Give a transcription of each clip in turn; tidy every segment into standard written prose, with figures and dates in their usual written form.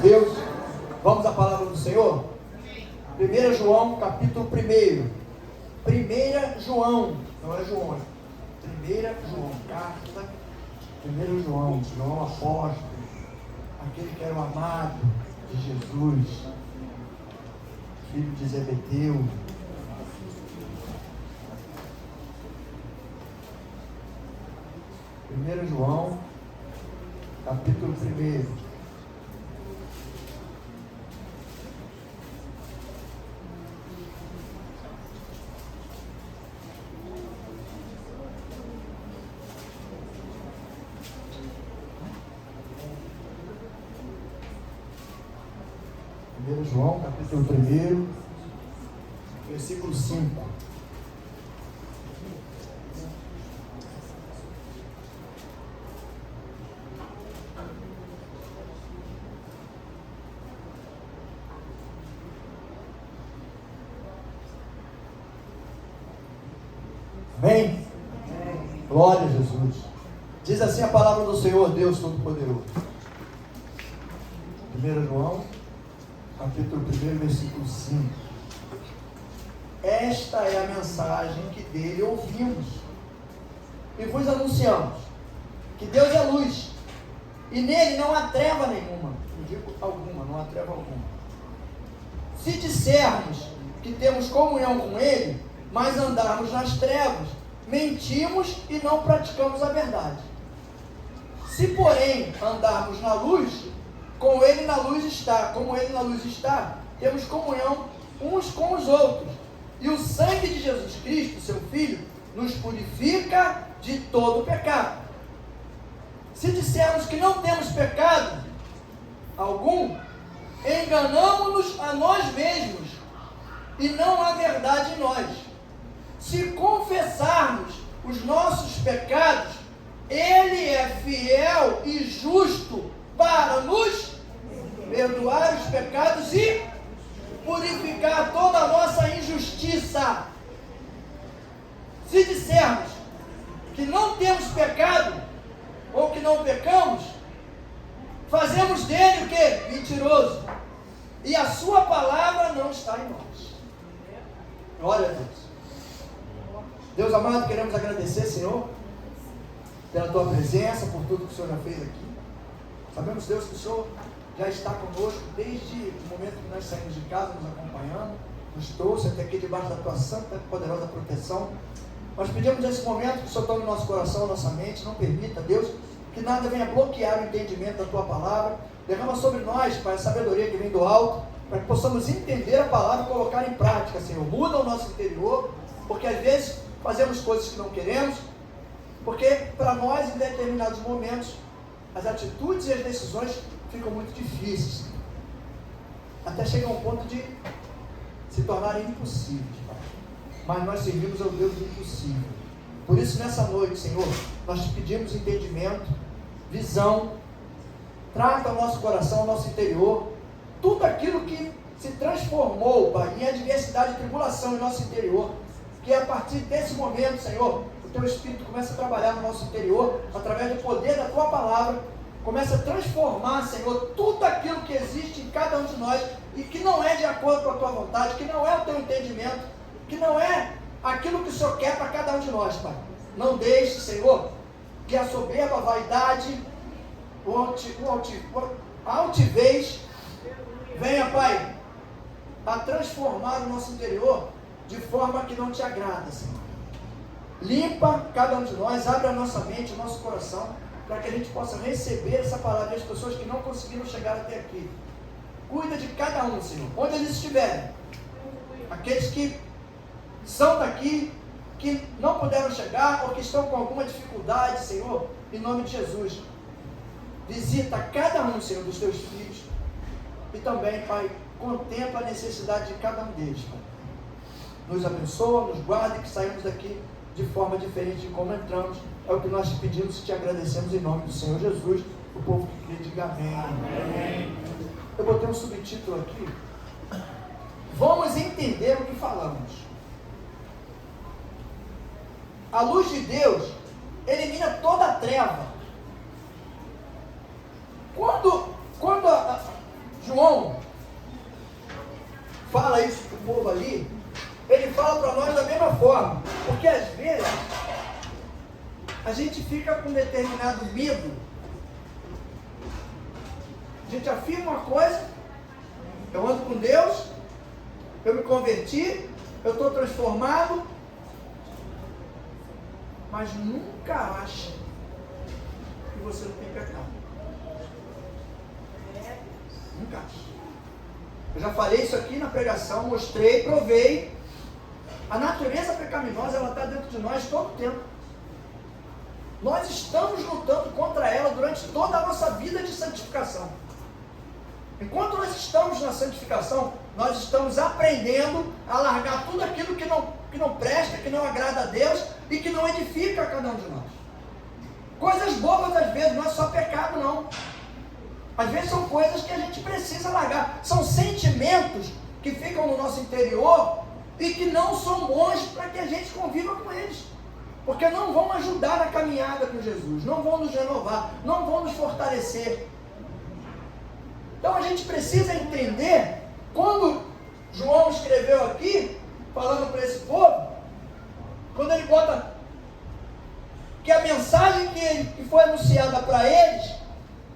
Deus. Vamos à palavra do Senhor? 1 João, capítulo 1. 1 João, não é João, é 1 João, carta, 1 João, João apóstolo, aquele que era o amado de Jesus, filho de Zebedeu. Primeiro João, capítulo 1. João, capítulo 1, versículo 5. Amém? Glória a Jesus. Diz assim a palavra do Senhor, Deus Todo-Poderoso. 1 João, capítulo 1, versículo 5. Esta é a mensagem que dele ouvimos e vos anunciamos, que Deus é luz, e nele não há treva nenhuma. Não digo alguma, não há treva alguma. Se dissermos que temos comunhão com ele, mas andarmos nas trevas, mentimos e não praticamos a verdade. Se, porém, andarmos na luz, como ele na luz está, temos comunhão uns com os outros. E o sangue de Jesus Cristo, seu Filho, nos purifica de todo pecado. Se dissermos que não temos pecado algum, enganamo-nos a nós mesmos, e não há verdade em nós. Se confessarmos os nossos pecados, ele é fiel e justo para nos perdoar os pecados e purificar toda a nossa injustiça. Se dissermos que não temos pecado, ou que não pecamos, fazemos dele o quê? Mentiroso. E a sua palavra não está em nós. Glória a Deus. Deus amado, queremos agradecer, Senhor, pela tua presença, por tudo que o Senhor já fez aqui. Sabemos, Deus, que o Senhor já está conosco desde o momento que nós saímos de casa, nos acompanhando, nos trouxe até aqui debaixo da tua santa e poderosa proteção. Nós pedimos nesse momento que o Senhor tome nosso coração, nossa mente, não permita, Deus, que nada venha bloquear o entendimento da tua palavra. Derrama sobre nós, Pai, a sabedoria que vem do alto, para que possamos entender a palavra e colocar em prática, Senhor. Muda o nosso interior, porque às vezes fazemos coisas que não queremos, porque para nós, em determinados momentos, as atitudes e as decisões ficam muito difíceis, até chegar a um ponto de se tornarem impossíveis, Pai. Mas nós servimos ao Deus do impossível. Por isso, nessa noite, Senhor, nós te pedimos entendimento, visão. Trata o nosso coração, o nosso interior, tudo aquilo que se transformou, Pai, em adversidade e tribulação em nosso interior, que a partir desse momento, Senhor, o teu Espírito começa a trabalhar no nosso interior, através do poder da tua palavra, começa a transformar, Senhor, tudo aquilo que existe em cada um de nós, e que não é de acordo com a tua vontade, que não é o teu entendimento, que não é aquilo que o Senhor quer para cada um de nós, Pai. Não deixe, Senhor, que a soberba, a vaidade, a altivez venha, Pai, a transformar o nosso interior de forma que não te agrada, Senhor. Limpa cada um de nós, abre a nossa mente, o nosso coração, para que a gente possa receber essa palavra das pessoas que não conseguiram chegar até aqui. Cuida de cada um, Senhor, onde eles estiverem. Aqueles que são daqui, que não puderam chegar, ou que estão com alguma dificuldade, Senhor, em nome de Jesus. Visita cada um, Senhor, dos teus filhos, e também, Pai, contempla a necessidade de cada um deles, Pai. Nos abençoa, nos guarda e que saímos daqui de forma diferente de como entramos. É o que nós te pedimos e te agradecemos em nome do Senhor Jesus. O povo que crê, diga amém. Amém. Eu botei um subtítulo aqui. Vamos entender o que falamos. A luz de Deus elimina toda a treva. Quando forma, porque às vezes a gente fica com determinado medo. A gente afirma uma coisa, eu ando com Deus, eu me converti, eu estou transformado, mas nunca acha que você não tem pecado. Nunca acha. Eu já falei isso aqui na pregação, mostrei, provei. A natureza pecaminosa, ela está dentro de nós todo o tempo. Nós estamos lutando contra ela durante toda a nossa vida de santificação. Enquanto nós estamos na santificação, nós estamos aprendendo a largar tudo aquilo que não presta, que não agrada a Deus e que não edifica a cada um de nós. Coisas bobas às vezes, não é só pecado não. Às vezes são coisas que a gente precisa largar. São sentimentos que ficam no nosso interior e que não são bons para que a gente conviva com eles. Porque não vão ajudar na caminhada com Jesus, não vão nos renovar, não vão nos fortalecer. Então a gente precisa entender, quando João escreveu aqui, falando para esse povo, quando ele bota que a mensagem que foi anunciada para eles,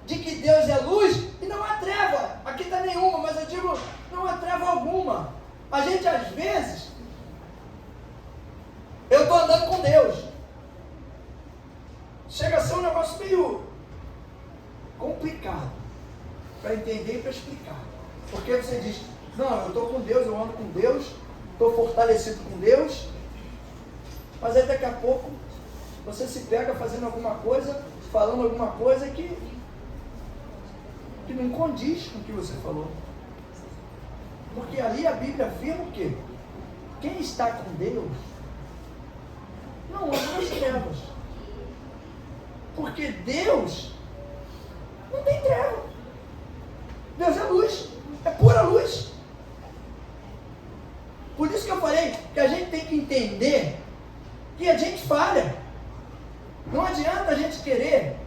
de que Deus é luz, e não há treva, aqui está nenhuma, mas eu digo, não há treva alguma. A gente às vezes, eu estou andando com Deus, chega a ser um negócio meio complicado, para entender e para explicar. Porque você diz, não, eu estou com Deus, eu ando com Deus, estou fortalecido com Deus, mas aí daqui a pouco, você se pega fazendo alguma coisa, falando alguma coisa que não condiz com o que você falou. Porque ali a Bíblia afirma o quê? Quem está com Deus não anda nas trevas. Porque Deus não tem treva. Deus é luz, é pura luz. Por isso que eu falei que a gente tem que entender que a gente falha. Não adianta a gente querer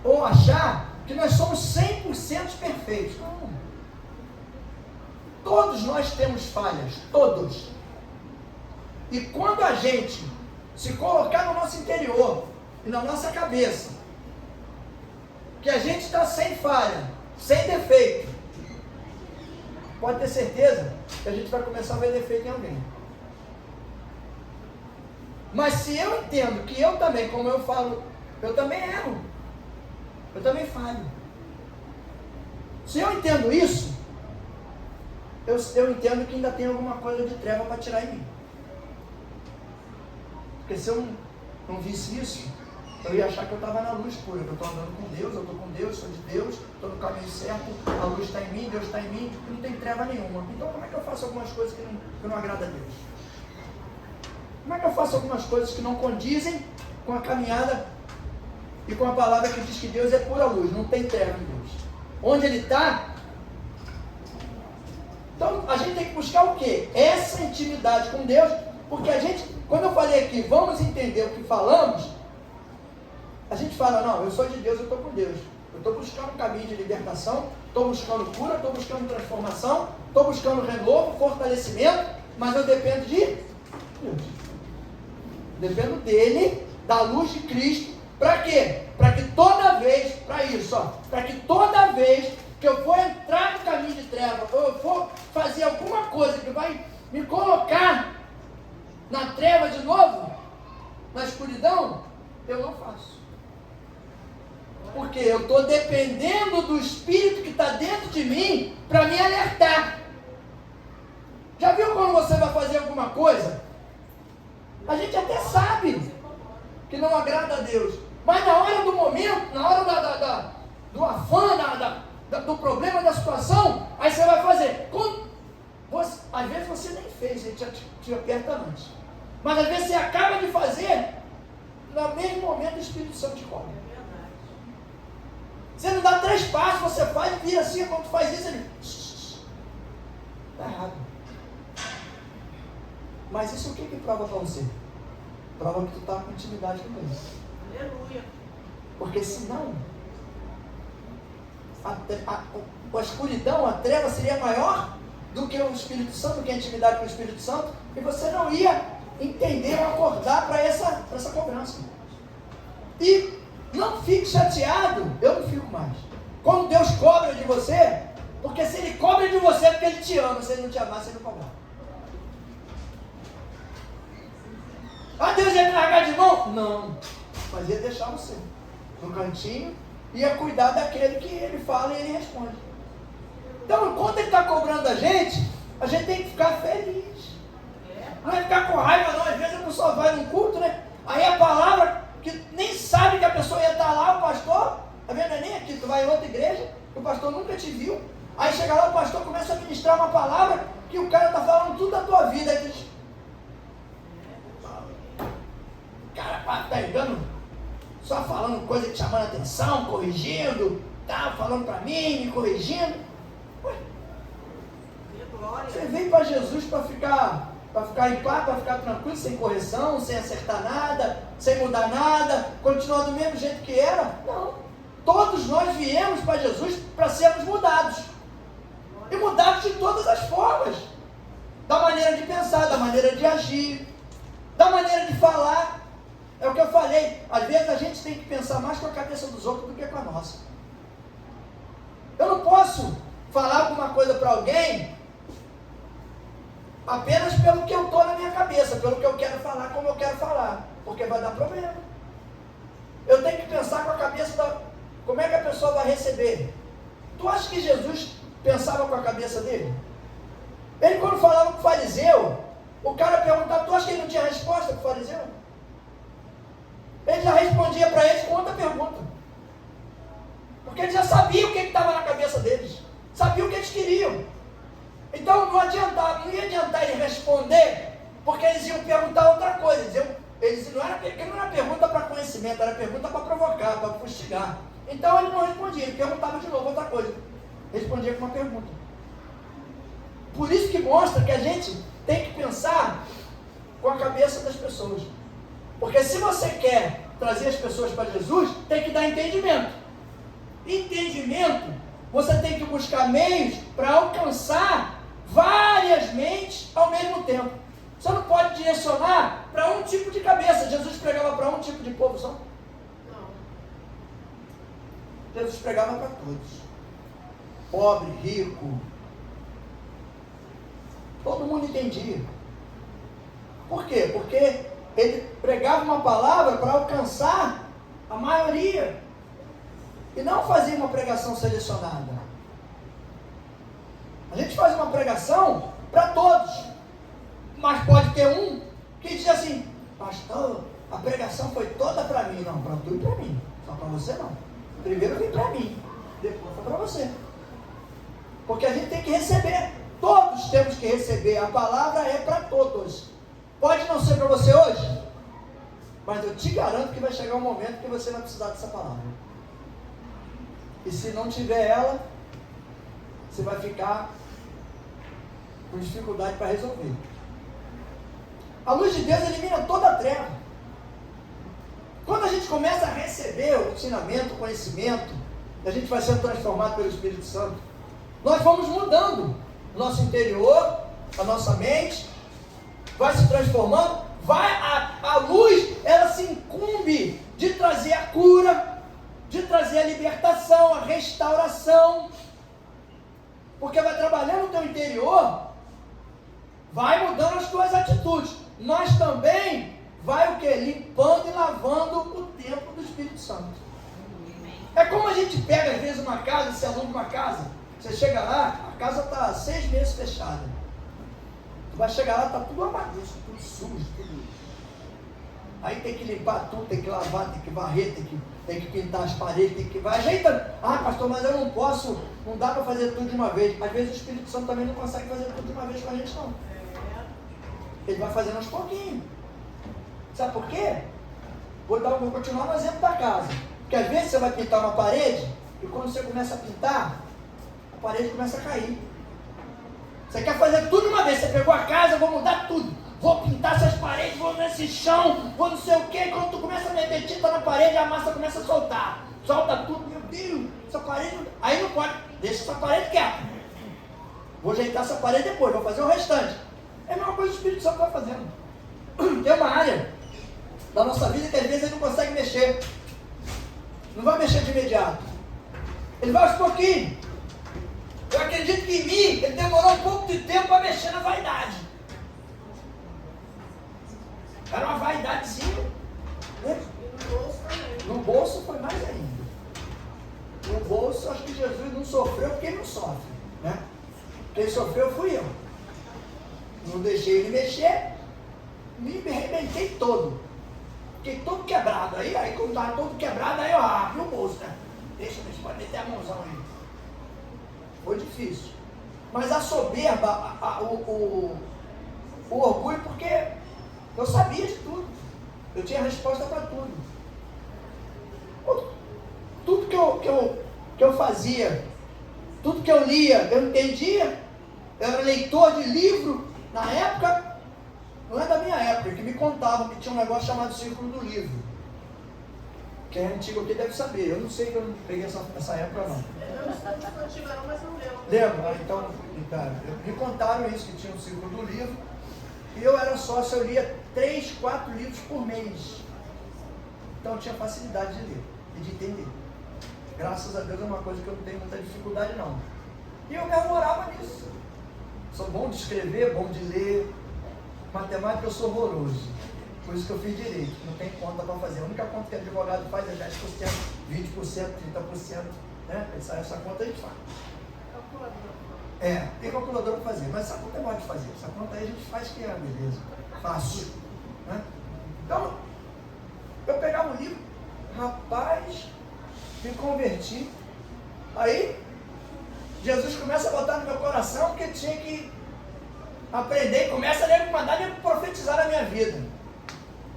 ou achar que nós somos 100% perfeitos. Não. Todos nós temos falhas, todos. E quando a gente se colocar no nosso interior e na nossa cabeça que a gente está sem falha, sem defeito, pode ter certeza que a gente vai começar a ver defeito em alguém. Mas se eu entendo que eu também, como eu falo, eu também erro, eu também falho. Se eu entendo isso, eu entendo que ainda tem alguma coisa de treva para tirar em mim. Porque se eu não visse isso, eu ia achar que eu estava na luz pura, que eu estou andando com Deus, eu estou com Deus, sou de Deus, estou no caminho certo, a luz está em mim, Deus está em mim, e não tem treva nenhuma. Então como é que eu faço algumas coisas que não agradam a Deus? Como é que eu faço algumas coisas que não condizem com a caminhada e com a palavra que diz que Deus é pura luz, não tem treva em Deus? Onde Ele está? Então a gente tem que buscar o quê? Essa intimidade com Deus, porque a gente, quando eu falei aqui, vamos entender o que falamos, a gente fala, não, eu sou de Deus, eu estou com Deus. Eu estou buscando um caminho de libertação, estou buscando cura, estou buscando transformação, estou buscando renovo, fortalecimento, mas eu dependo de Deus. Dependo dele, da luz de Cristo. Para quê? Para que toda vez, para isso, para que toda vez que eu for entrar no caminho de treva, ou eu for fazer alguma coisa que vai me colocar na treva de novo, na escuridão, eu não faço. Porque eu estou dependendo do Espírito que está dentro de mim para me alertar. Já viu quando você vai fazer alguma coisa? A gente até sabe que não agrada a Deus, mas na hora do momento, na hora do afã, do problema, da situação, aí você vai fazer. Às vezes você nem fez, ele te aperta antes. Mas às vezes você acaba de fazer, no mesmo momento o Espírito Santo te cobra. Você não dá 3 passos, você faz e vira assim, quando faz isso, ele... Está errado. Mas isso o que prova para você? Prova que tu está com intimidade com Deus. Aleluia. Porque senão, a escuridão, a treva seria maior do que o Espírito Santo, do que a intimidade com o Espírito Santo, e você não ia entenderam, acordar para essa cobrança. E não fique chateado, eu não fico mais. Quando Deus cobra de você, porque se Ele cobra de você é porque Ele te ama, se Ele não te amasse, Ele não cobrar. Ah, Deus ia me largar de mão? Não, mas ia deixar você no cantinho, ia cuidar daquele que Ele fala e Ele responde. Então, enquanto Ele está cobrando a gente tem que ficar feliz. Não é ficar com raiva não, às vezes a pessoa vai num culto, né? Aí a palavra, que nem sabe que a pessoa ia estar lá, o pastor, tá vendo? Nem aqui, tu vai em outra igreja, o pastor nunca te viu, aí chega lá, o pastor começa a ministrar uma palavra, que o cara está falando tudo da tua vida, aí diz, o cara tá ligando, só falando coisa que chamando a atenção, corrigindo, tá falando para mim, me corrigindo. Ué, você veio para Jesus para ficar em paz, para ficar tranquilo, sem correção, sem acertar nada, sem mudar nada, continuar do mesmo jeito que era? Não. Todos nós viemos para Jesus para sermos mudados. E mudados de todas as formas. Da maneira de pensar, da maneira de agir, da maneira de falar. É o que eu falei. Às vezes a gente tem que pensar mais com a cabeça dos outros do que com a nossa. Eu não posso falar alguma coisa para alguém apenas pelo que eu estou na minha cabeça, pelo que eu quero falar, como eu quero falar, porque vai dar problema. Eu tenho que pensar com a cabeça como é que a pessoa vai receber. Tu acha que Jesus pensava com a cabeça dele? Ele, quando falava com o fariseu, o cara perguntava, tu acha que ele não tinha resposta para o fariseu? Ele já respondia para eles com outra pergunta, porque ele já sabia o que estava na cabeça deles, sabia o que eles queriam. Então não ia adiantar ele responder, porque eles iam perguntar outra coisa. Não era pergunta para conhecimento, era pergunta para provocar, para fustigar. Então ele não respondia, ele perguntava de novo outra coisa. Respondia com uma pergunta. Por isso que mostra que a gente tem que pensar com a cabeça das pessoas. Porque se você quer trazer as pessoas para Jesus, tem que dar entendimento. Entendimento, você tem que buscar meios para alcançar várias mentes ao mesmo tempo. Você não pode direcionar para um tipo de cabeça. Jesus pregava para um tipo de povo só? Não. Jesus pregava para todos. Pobre, rico. Todo mundo entendia. Por quê? Porque ele pregava uma palavra para alcançar a maioria. E não fazia uma pregação selecionada. A gente faz uma pregação para todos, mas pode ter um que diz assim, pastor, a pregação foi toda para mim. Não, para tu e para mim, só para você não. Primeiro vem para mim, depois foi para você. Porque a gente tem que receber, todos temos que receber, a palavra é para todos. Pode não ser para você hoje, mas eu te garanto que vai chegar um momento que você vai precisar dessa palavra. E se não tiver ela, você vai ficar com dificuldade para resolver. A luz de Deus elimina toda a treva. Quando a gente começa a receber o ensinamento, o conhecimento, a gente vai sendo transformado pelo Espírito Santo, nós vamos mudando o nosso interior, a nossa mente, vai se transformando, a luz, ela se incumbe de trazer a cura, de trazer a libertação, a restauração, porque vai trabalhando o teu interior, vai mudando as tuas atitudes, mas também vai o que? Limpando e lavando o templo do Espírito Santo. É como a gente pega às vezes uma casa, se aluga uma casa, você chega lá, a casa está 6 meses fechada, tu vai chegar lá, está tudo amadureço, tudo sujo, tudo. Aí tem que limpar tudo, tem que lavar, tem que varrer, tem que pintar as paredes, tem que vai ajeitando. Ah, pastor, mas eu não posso, não dá para fazer tudo de uma vez. Às vezes o Espírito Santo também não consegue fazer tudo de uma vez com a gente, não. Ele vai fazendo aos pouquinhos. Sabe por quê? Vou continuar no exemplo da casa. Porque às vezes você vai pintar uma parede, e quando você começa a pintar, a parede começa a cair. Você quer fazer tudo de uma vez, você pegou a casa, vou mudar tudo. Vou pintar essas paredes, vou nesse chão, vou não sei o que. Quando tu começa a meter tinta na parede, a massa começa a soltar. Solta tudo, meu Deus, essa parede. Aí não pode, deixa essa parede quieta. Vou ajeitar essa parede depois, vou fazer o restante. É a mesma coisa que o Espírito Santo vai fazendo. Tem uma área da nossa vida que às vezes ele não consegue mexer. Não vai mexer de imediato. Ele vai aos pouquinhos. Eu acredito que em mim, ele demorou um pouco de tempo para mexer na vaidade. Era uma vaidadezinha. Né? No bolso foi mais ainda. No bolso, acho que Jesus não sofreu porque ele não sofre. Né? Quem sofreu fui eu. Não deixei ele mexer, me arrebentei todo. Fiquei todo quebrado. Aí quando estava todo quebrado, aí eu abri o bolso, né? Deixa, pode meter a mãozão aí. Foi difícil. Mas a soberba, o orgulho, porque eu sabia de tudo. Eu tinha resposta para tudo. Tudo que eu fazia, tudo que eu lia, eu entendia. Eu era leitor de livro. Na época, não é da minha época, que me contavam que tinha um negócio chamado Círculo do Livro. Quem é antigo aqui deve saber. Eu não sei que eu não peguei essa época não. Eu não sou antiga não, mas não lembro. Lembra? Então, cara, me contaram isso, que tinha um Círculo do Livro. E eu era sócio, eu lia 3, 4 livros por mês. Então eu tinha facilidade de ler e de entender. Graças a Deus é uma coisa que eu não tenho muita dificuldade não. E eu me arvorava nisso. Sou bom de escrever, bom de ler. Matemática eu sou horroroso. Por isso que eu fiz direito. Não tem conta para fazer. A única conta que advogado faz é 10%, 20%, 30%. Né? Essa conta a gente faz. Tem calculadora para fazer. Mas essa conta é boa de fazer. Essa conta aí a gente faz que é, beleza. Fácil. Né? Então, eu pegava o livro. Rapaz, me converti. Aí, Jesus começa a botar no meu coração que eu tinha que aprender, começa a mandar ele profetizar na minha vida.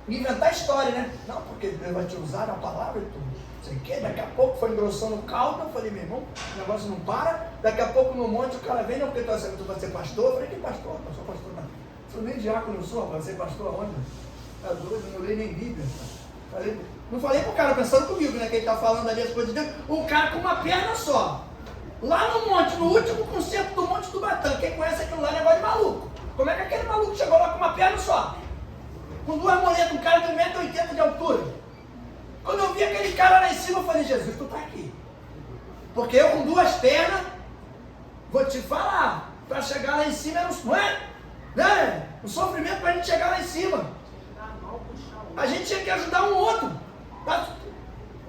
Me inventar história, né? Não, porque Deus vai te usar na palavra e tudo. Não sei o quê. Daqui a pouco foi engrossando o caldo. Eu falei, meu irmão, o negócio não para. Daqui a pouco no monte o cara vem, não, porque tu vai ser pastor. Eu falei, que pastor? Eu sou pastor, não. Sou nem diácono, não sou, vai ser pastor aonde? Tá doido, não leio nem Bíblia. Não falei pro cara pensando comigo, né? Que ele tá falando ali as coisas de Deus. O cara com uma perna só. Lá no monte, no último concerto do Monte do Batã, quem conhece aquilo lá é negócio de maluco. Como é que aquele maluco chegou lá com uma perna só? Com 2 moletas, um cara de 1,80 m de altura. Quando eu vi aquele cara lá em cima, eu falei, Jesus, tu tá aqui. Porque eu com 2 pernas, vou te falar, para chegar lá em cima era um sofrimento para a gente chegar lá em cima. A gente tinha que ajudar um outro.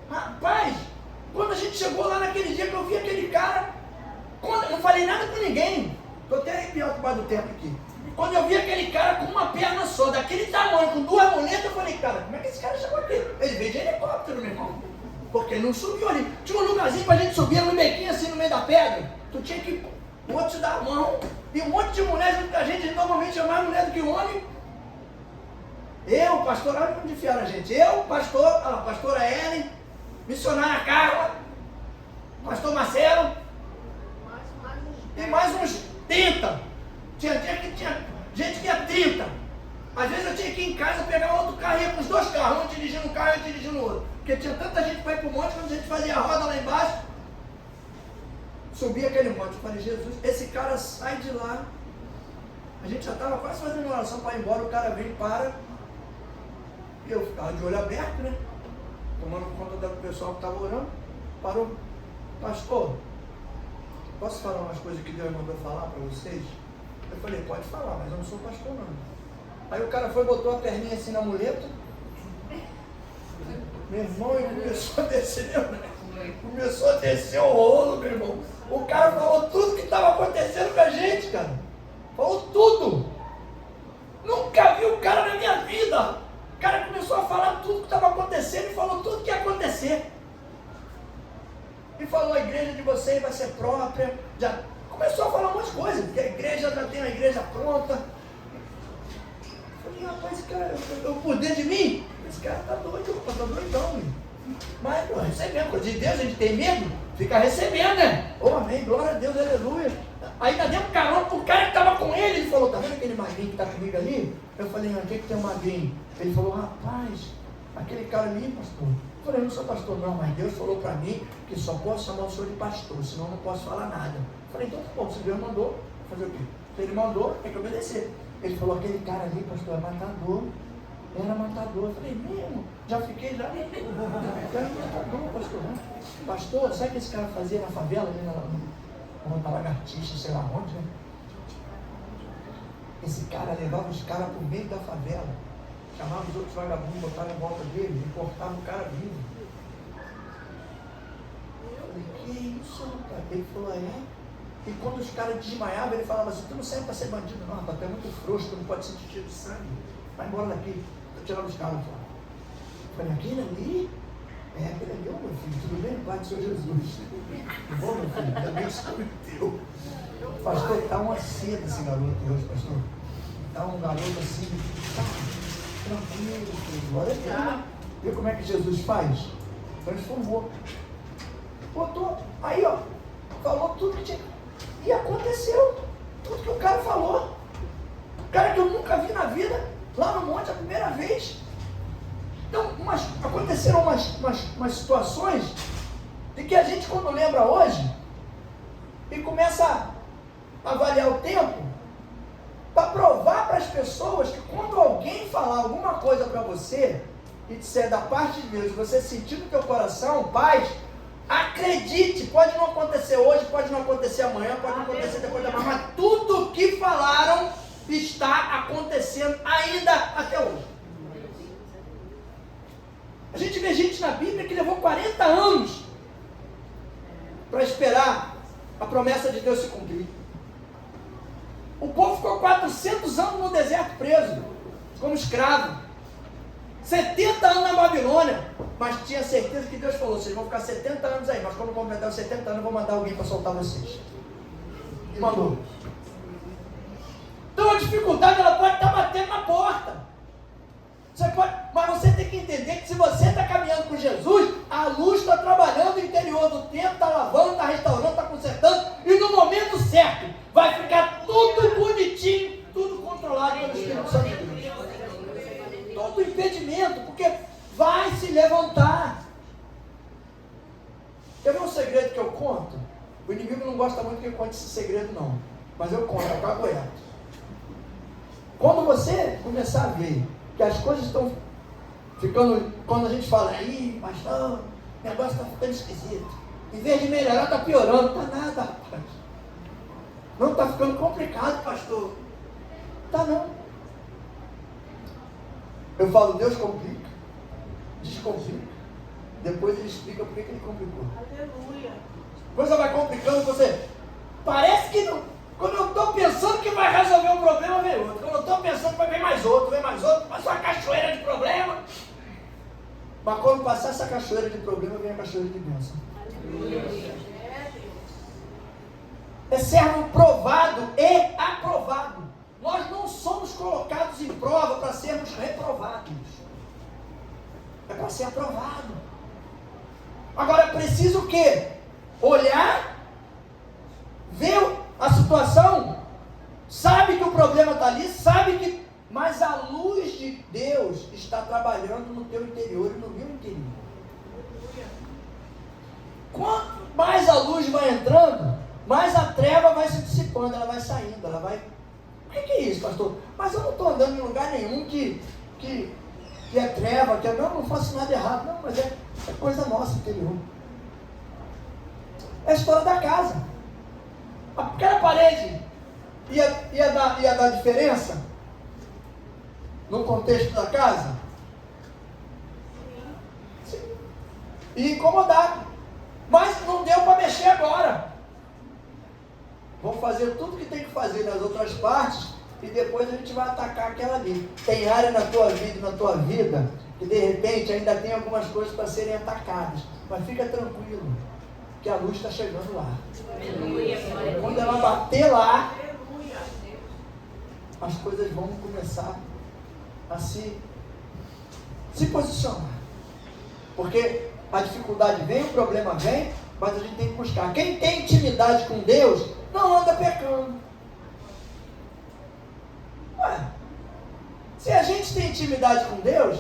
Rapaz, quando a gente chegou lá naquele dia que eu vi aquele cara, eu não falei nada com ninguém. Estou até arrepiado por causa do tempo aqui. Quando eu vi aquele cara com uma perna só, daquele tamanho, com 2 moletas, eu falei, cara, como é que esse cara chegou aqui? Ele veio de helicóptero, meu irmão. Porque ele não subiu ali. Tinha um lugarzinho pra gente subir no bequinho assim no meio da pedra. Tu tinha que o outro te dar a mão. E um monte de mulher junto com a gente normalmente é mais mulher do que homem. Eu, pastor, olha onde enfiaram a gente. Eu, pastor, a pastora Ellen, missionária Carla, pastor Marcelo, e mais uns 30. Tinha gente que ia 30. Às vezes eu tinha que ir em casa pegar outro carro e ia com os 2 carros, um dirigindo um carro e outro dirigindo o outro. Porque tinha tanta gente para ir para o monte, quando a gente fazia a roda lá embaixo, subia aquele monte. Eu falei, Jesus, esse cara sai de lá. A gente já estava quase fazendo oração para ir embora, o cara vem e para. E eu ficava de olho aberto, né? Tomando conta do pessoal que estava orando. Parou. Pastor, posso falar umas coisas que Deus mandou falar para vocês? Eu falei, pode falar, mas eu não sou pastor não. Aí o cara foi e botou a perninha assim na muleta. Meu irmão, ele começou a descer, começou a descer o rolo, meu irmão. O cara falou tudo que estava acontecendo com a gente, cara. Falou tudo. Nunca vi o cara na minha vida. O cara começou a falar tudo que estava acontecendo e falou tudo que ia acontecer. E falou, a igreja de vocês vai ser própria. Já começou a falar umas coisas, que a igreja já tem a igreja pronta. Eu falei, rapaz, esse cara, eu por dentro de mim, esse cara tá doido, tá doidão, meu. Mas, pô, recebendo, coisa de Deus, a gente tem medo, fica recebendo, né? Oh, amém, glória a Deus, aleluia. Aí ainda deu um carão pro cara que tava com ele, ele falou, tá vendo aquele magrinho que tá comigo ali? Eu falei, onde é que tem um magrinho? Ele falou, rapaz, aquele cara ali, pastor. Eu falei, não sou pastor não, mas Deus falou para mim que só posso chamar o senhor de pastor, senão não posso falar nada. Eu falei, então tá bom, se Deus mandou, fazer o quê? Se ele mandou, tem que obedecer. Ele falou, aquele cara ali, pastor, é matador. Era matador. Eu falei, mesmo? Já fiquei já. Era matador, pastor. Pastor, sabe o que esse cara fazia na favela, ali na Lagartixa, sei lá onde, né? Esse cara levava os caras pro meio da favela, chamava os outros vagabundos, botava em volta dele e cortava o cara vivo. Eu falei, que isso, cara? Ele falou, E quando os caras desmaiavam, ele falava assim, tu não serve para ser bandido não, rapaz, tu é muito frouxo, tu não pode sentir cheiro de sangue. Vai embora daqui. Eu tirava os caras fora. Eu falei, aquele ali? Aquele ali, meu filho, tudo bem? Pai do Senhor Jesus. Tudo bom, meu filho? Também se cometeu. Pastor, está uma seda esse garoto hoje, pastor. Está um garoto assim, tranquilo, filho. Glória a Deus. Viu como é que Jesus faz? Transformou. Botou, aí ó, falou tudo que tinha. E aconteceu. Tudo que o cara falou. O cara que eu nunca vi na vida, lá no monte a primeira vez. Então, aconteceram umas situações de que a gente, quando lembra hoje, e começa a avaliar o tempo, para provar para as pessoas que quando alguém falar alguma coisa para você, e disser da parte de Deus, você sentir no teu coração paz, acredite, pode não acontecer hoje, pode não acontecer amanhã, pode não acontecer depois da manhã, mas tudo que falaram está acontecendo ainda até hoje. A gente vê gente na Bíblia que levou 40 anos para esperar a promessa de Deus se cumprir. O povo ficou 400 anos no deserto preso, como escravo. 70 anos na Babilônia, mas tinha certeza que Deus falou, vocês vão ficar 70 anos aí, mas quando completar os 70 anos eu vou mandar alguém para soltar vocês. E mandou. Então a dificuldade ela pode estar batendo na porta. Mas você tem que entender que se você está caminhando com Jesus, a luz está trabalhando no interior do templo, está lavando, está restaurando, está consertando, e no momento certo vai ficar tudo bonitinho, tudo controlado pelo Espírito Santo de Deus. Todo impedimento, porque vai se levantar. Quer ver um segredo que eu conto? O inimigo não gosta muito que eu conte esse segredo não, mas eu conto, eu cago reto. Quando você começar a ver que as coisas estão ficando, quando a gente fala, mas não, o negócio está ficando esquisito, em vez de melhorar, está piorando, está nada, rapaz. Não está ficando complicado, pastor. Está não. Eu falo, Deus complica, descomplica, depois ele explica por que ele complicou. Aleluia. A coisa vai complicando, você parece que não. Quando eu estou pensando que vai resolver um problema, vem outro. Quando eu estou pensando que vai vir mais outro, passa uma cachoeira de problema. Mas quando passar essa cachoeira de problema, vem a cachoeira de bênção. É servo provado e aprovado. Nós não somos colocados em prova para sermos reprovados. É para ser aprovado. Agora é preciso o quê? Olhar, ver a situação, sabe que o problema está ali, mas a luz de Deus está trabalhando no teu interior e no meu interior. Quanto mais a luz vai entrando, mais a treva vai se dissipando, ela vai saindo, ela vai... O que é isso, pastor? Mas eu não estou andando em lugar nenhum que é treva, que não faço nada errado. Não, mas é coisa nossa interior. É a história da casa. Aquela parede ia dar diferença no contexto da casa? Sim. Ia incomodar. Mas não deu para mexer agora. Vamos fazer tudo que tem que fazer nas outras partes e depois a gente vai atacar aquela ali. Tem área na tua vida e na tua vida que de repente ainda tem algumas coisas para serem atacadas. Mas fica tranquilo, que a luz está chegando lá. Quando ela bater lá, as coisas vão começar a se posicionar. Porque a dificuldade vem, o problema vem, mas a gente tem que buscar. Quem tem intimidade com Deus, não anda pecando. Ué, se a gente tem intimidade com Deus,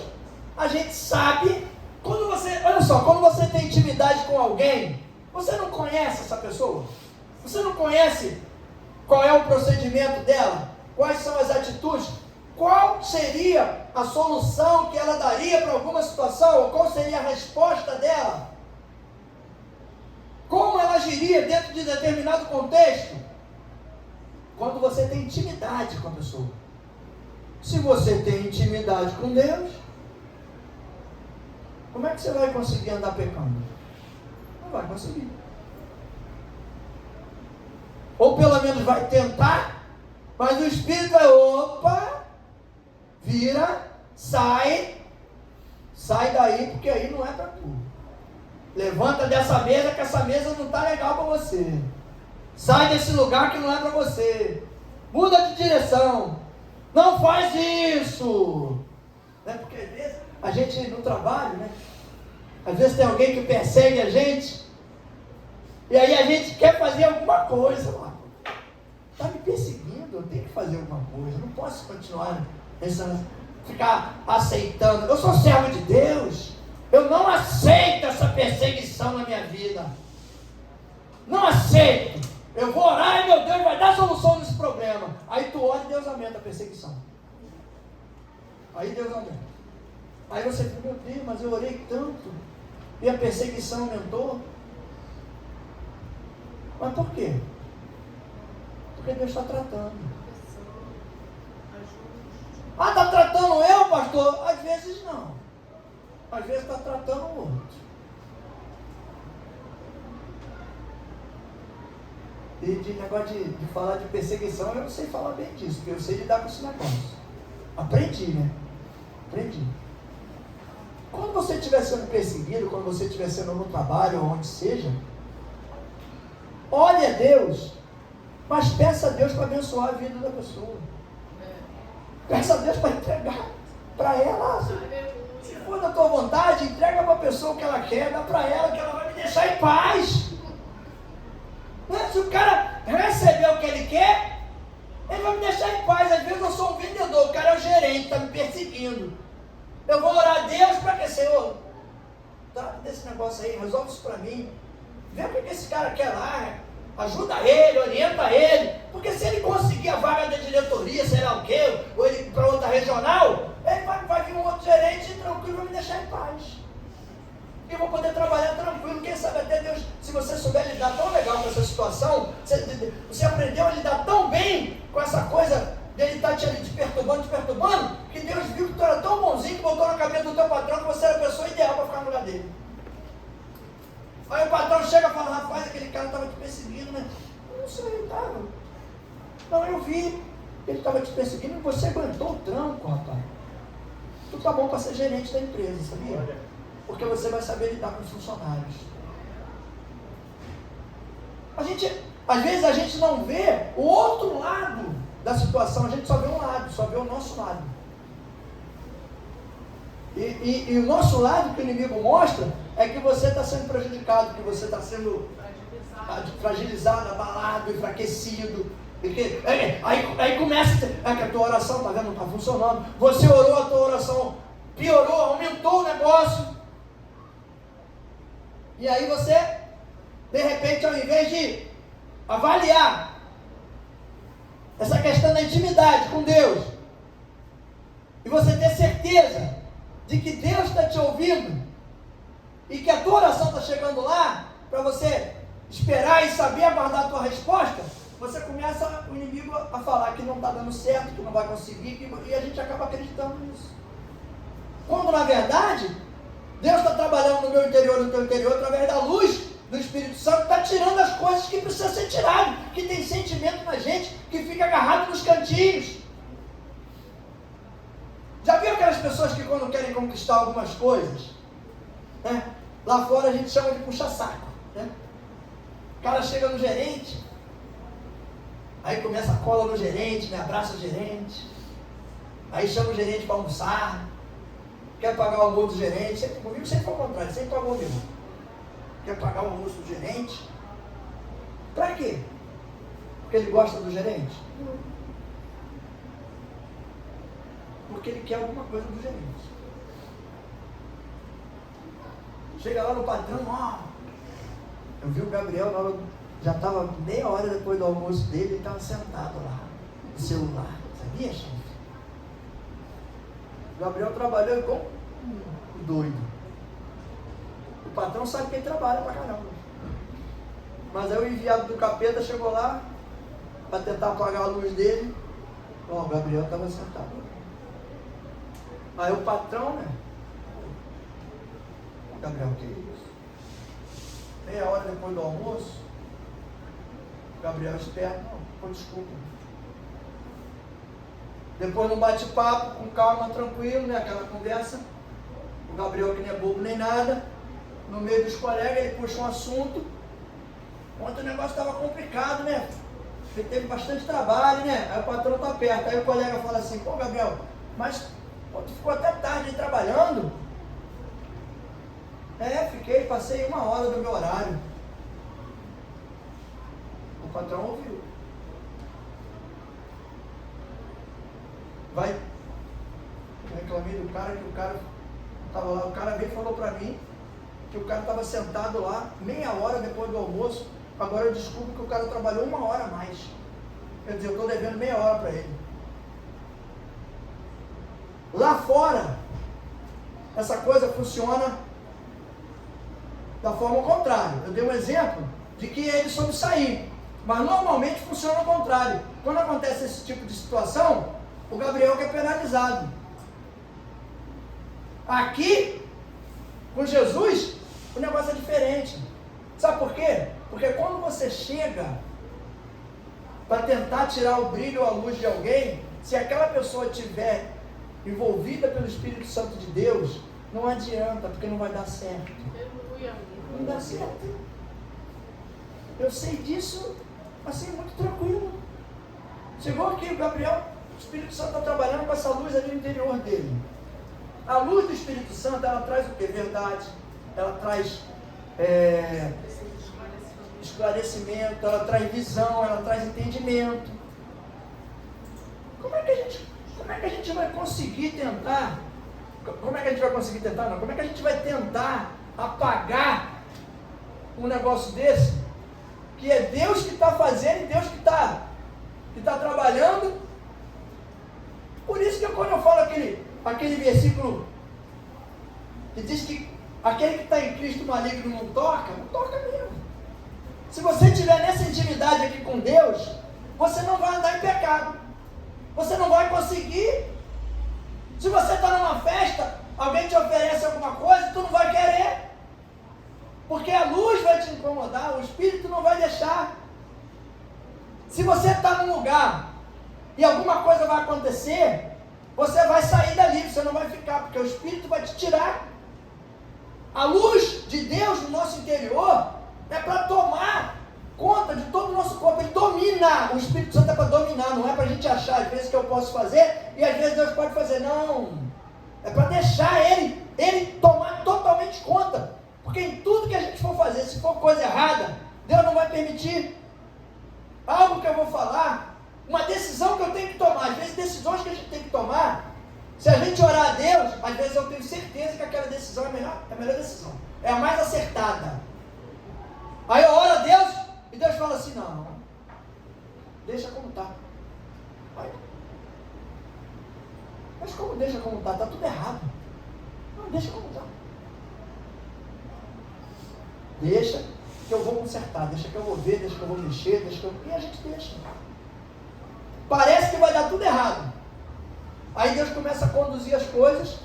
a gente sabe, olha só, quando você tem intimidade com alguém, você não conhece essa pessoa? Você não conhece qual é o procedimento dela? Quais são as atitudes? qual seria a solução que ela daria para alguma situação, ou qual seria a resposta dela? Como ela agiria dentro de determinado contexto? Quando você tem intimidade com a pessoa. Se você tem intimidade com Deus, como é que você vai conseguir andar pecando? Não vai conseguir. Ou pelo menos vai tentar, mas o Espírito vai, opa, vira, sai daí, porque aí não é para tu. Levanta dessa mesa, que essa mesa não está legal para você. Sai desse lugar que não é para você. Muda de direção. Não faz isso. Né? Porque às vezes a gente no trabalho, né? Às vezes tem alguém que persegue a gente. E aí a gente quer fazer alguma coisa. Está me perseguindo, eu tenho que fazer alguma coisa. Eu não posso continuar ficar aceitando. Eu sou servo de Deus. Eu não aceito essa perseguição na minha vida. Não aceito. Eu vou orar e meu Deus vai dar solução nesse problema. Aí tu ora e Deus aumenta a perseguição. Aí Deus aumenta. Aí você fala, meu Deus, mas eu orei tanto e a perseguição aumentou. Mas por quê? Porque Deus está tratando. Ah, está tratando eu, pastor? Às vezes não. Às vezes está tratando o outro. E de negócio de falar de perseguição, eu não sei falar bem disso, porque eu sei lidar com esse negócio. Aprendi, né? Aprendi. Quando você estiver sendo perseguido, quando você estiver sendo no trabalho, ou onde seja, olhe a Deus, mas peça a Deus para abençoar a vida da pessoa. Peça a Deus para entregar para ela. Se for da tua vontade, entrega para a pessoa o que ela quer, dá para ela que ela vai me deixar em paz. Se o cara receber o que ele quer, ele vai me deixar em paz. Às vezes eu sou um vendedor, o cara é o gerente, está me perseguindo. Eu vou orar a Deus para que, Senhor, trata desse negócio aí, resolve isso para mim. Vê o que esse cara quer lá, ajuda ele, orienta ele. Porque se ele conseguir a vaga da diretoria, sei lá o quê, ou ele para outra regional, ele vai vir um outro gerente tranquilo e vai me deixar em paz. Eu vou poder trabalhar tranquilo. Quem sabe até Deus, se você souber lidar tão legal com essa situação, você aprendeu a lidar tão bem com essa coisa dele estar te perturbando, que Deus viu que tu era tão bonzinho que botou na cabeça do teu patrão que você era a pessoa ideal para ficar no lugar dele. Aí o patrão chega e fala, rapaz, aquele cara estava te perseguindo, né? Não sei, estava. Não, eu vi. Ele estava te perseguindo e você aguentou o tranco, rapaz. Tu tá bom para ser gerente da empresa, sabia? Porque você vai saber lidar com os funcionários. Às vezes a gente não vê o outro lado da situação, a gente só vê um lado, só vê o nosso lado. E o nosso lado que o inimigo mostra é que você está sendo prejudicado, que você está sendo fragilizado, abalado, enfraquecido. Aí começa que a tua oração tá vendo, não está funcionando. Você orou, a tua oração piorou, aumentou o negócio. E aí você, de repente, ao invés de avaliar essa questão da intimidade com Deus, e você ter certeza de que Deus está te ouvindo, e que a tua oração está chegando lá, para você esperar e saber aguardar a tua resposta, você começa o inimigo a falar que não está dando certo, que não vai conseguir, e a gente acaba acreditando nisso. Quando na verdade, Deus está trabalhando no meu interior, no teu interior, através da luz do Espírito Santo, está tirando as coisas que precisam ser tiradas, que tem sentimento na gente, que fica agarrado nos cantinhos. Já viu aquelas pessoas que quando querem conquistar algumas coisas, né? Lá fora a gente chama de puxa-saco, né? O cara chega no gerente, aí começa a cola no gerente, me abraça o gerente, aí chama o gerente para almoçar, quer pagar o almoço do gerente, sempre comigo sempre foi o contrário, sempre pagou o meu. Quer pagar o almoço do gerente? Para quê? Porque ele gosta do gerente? Porque ele quer alguma coisa do gerente. Chega lá no patrão, eu vi o Gabriel na hora, já estava meia hora depois do almoço dele, ele estava sentado lá, no celular. Sabia, chefe? O Gabriel trabalhou igual um doido. O patrão sabe que ele trabalha pra caramba. Mas aí o enviado do capeta chegou lá para tentar apagar a luz dele. Bom, o Gabriel estava sentado. Aí o patrão, né? Gabriel, o que é isso? Meia hora depois do almoço, o Gabriel esperto, não, pô, desculpa. Depois no bate-papo, com calma, tranquilo, né? Aquela conversa. O Gabriel, que nem é bobo nem nada, no meio dos colegas, ele puxa um assunto. Ontem o negócio estava complicado, né? Ele teve bastante trabalho, né? Aí o patrão tá perto. Aí o colega fala assim, pô, Gabriel, mas pô, tu ficou até tarde aí trabalhando? Fiquei, passei 1 hora do meu horário. O patrão ouviu. Eu reclamei do cara, que o cara estava lá, o cara veio e falou para mim que o cara estava sentado lá, meia hora depois do almoço. Agora eu descubro que o cara trabalhou 1 hora a mais. Quer dizer, eu estou devendo meia hora para ele. Lá fora, essa coisa funciona da forma contrária. Eu dei um exemplo de que ele soube sair, mas normalmente funciona ao contrário. Quando acontece esse tipo de situação, o Gabriel que é penalizado. Aqui, com Jesus, o negócio é diferente. Sabe por quê? Porque quando você chega para tentar tirar o brilho ou a luz de alguém, se aquela pessoa estiver envolvida pelo Espírito Santo de Deus, não adianta, porque não vai dar certo. Não dá certo. Eu sei disso, assim, muito tranquilo. Chegou aqui o Gabriel, o Espírito Santo está trabalhando com essa luz ali no interior dele. A luz do Espírito Santo, ela traz o quê? Verdade. Ela traz esclarecimento, ela traz visão, ela traz entendimento. Como é que a gente vai conseguir tentar? Como é que a gente vai conseguir tentar? Não. Como é que a gente vai tentar apagar um negócio desse? Que é Deus que está fazendo e Deus que está trabalhando. Por isso que quando eu falo aquele versículo que diz que aquele que está em Cristo maligno não toca mesmo. Se você estiver nessa intimidade aqui com Deus, você não vai andar em pecado. Você não vai conseguir. Se você está numa festa, alguém te oferece alguma coisa, tu não vai querer. Porque a luz vai te incomodar, o Espírito não vai deixar. Se você está num lugar e alguma coisa vai acontecer, você vai sair dali, você não vai ficar, porque o Espírito vai te tirar. A luz de Deus no nosso interior é para tomar conta de todo o nosso corpo. Ele domina. O Espírito Santo é para dominar, não é para a gente achar às vezes que eu posso fazer e às vezes Deus pode fazer. Não, é para deixar ele tomar totalmente conta. Porque em tudo que a gente for fazer, se for coisa errada, Deus não vai permitir. Algo que eu vou falar, uma decisão que eu tenho que tomar, às vezes decisões que a gente tem que tomar, se a gente orar a Deus, às vezes eu tenho certeza que aquela decisão é a melhor decisão, é a mais acertada. Aí eu oro a Deus e Deus fala assim, não, deixa como está. Mas como deixa como está? Está tudo errado. Não, deixa como está. Deixa que eu vou consertar, deixa que eu vou ver, deixa que eu vou mexer, e a gente deixa. Parece que vai dar tudo errado. Aí Deus começa a conduzir as coisas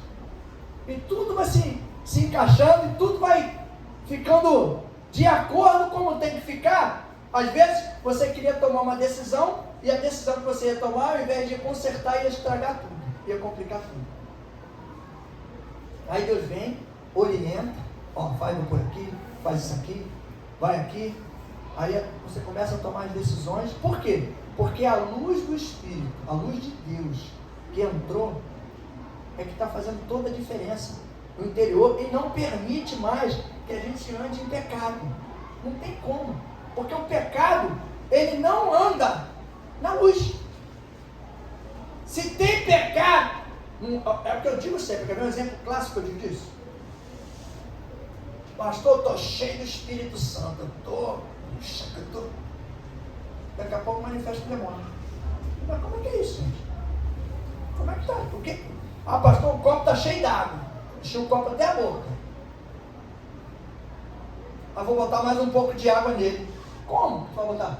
e tudo vai se encaixando e tudo vai ficando de acordo como tem que ficar. Às vezes você queria tomar uma decisão e a decisão que você ia tomar, ao invés de consertar, ia estragar tudo, ia complicar tudo. Aí Deus vem, orienta, faz por aqui, faz isso aqui, vai aqui. Aí você começa a tomar as decisões. Por quê? Porque a luz do Espírito, a luz de Deus que entrou, é que está fazendo toda a diferença no interior e não permite mais que a gente ande em pecado. Não tem como, porque o pecado, ele não anda na luz. Se tem pecado, é o que eu digo sempre, quer ver um exemplo clássico disso? Pastor, eu estou cheio do Espírito Santo, daqui a pouco manifesta o demônio. Mas como é que é isso, gente? Como é que está? Ah, pastor, o copo está cheio d'água. Enchi o copo até a boca. Ah, vou botar mais um pouco de água nele. Como tu vai botar?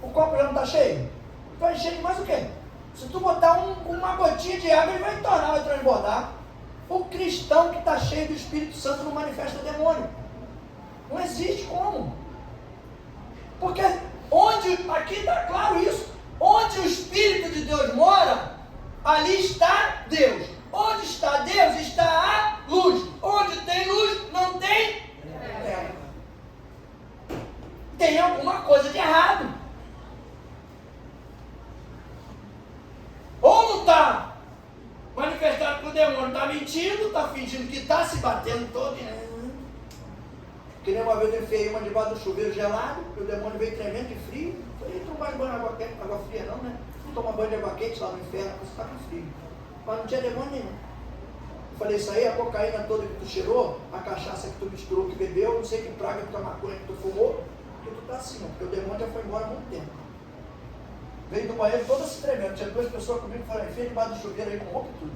O copo já não está cheio? Tu vai encher de mais o quê? Se tu botar uma gotinha de água, ele vai tornar, vai transbordar. O cristão que está cheio do Espírito Santo não manifesta demônio. Não existe como. Porque aqui está claro isso, onde o Espírito de Deus mora, ali está Deus. Onde está Deus, está a luz. Onde tem luz, não tem treva. Tem alguma coisa de errado. Ou não está manifestado que o demônio está mentindo, está fingindo que está se batendo todo. Que nem uma vez eu enfiei uma debaixo do chuveiro gelado, e o demônio veio tremendo de frio. Eu falei, tu não vai banho de água fria não, né? Não toma banho de água quente lá no inferno, você está com frio. Mas não tinha demônio nenhum. Eu falei, isso aí, a cocaína toda que tu cheirou, a cachaça que tu misturou, que bebeu, não sei que praga que tu maconha que tu fumou, porque tu está assim, ó, porque o demônio já foi embora há muito tempo. Veio do banheiro todo se tremendo. Tinha 2 pessoas comigo que falaram, enfia debaixo do chuveiro aí com roupa e tudo.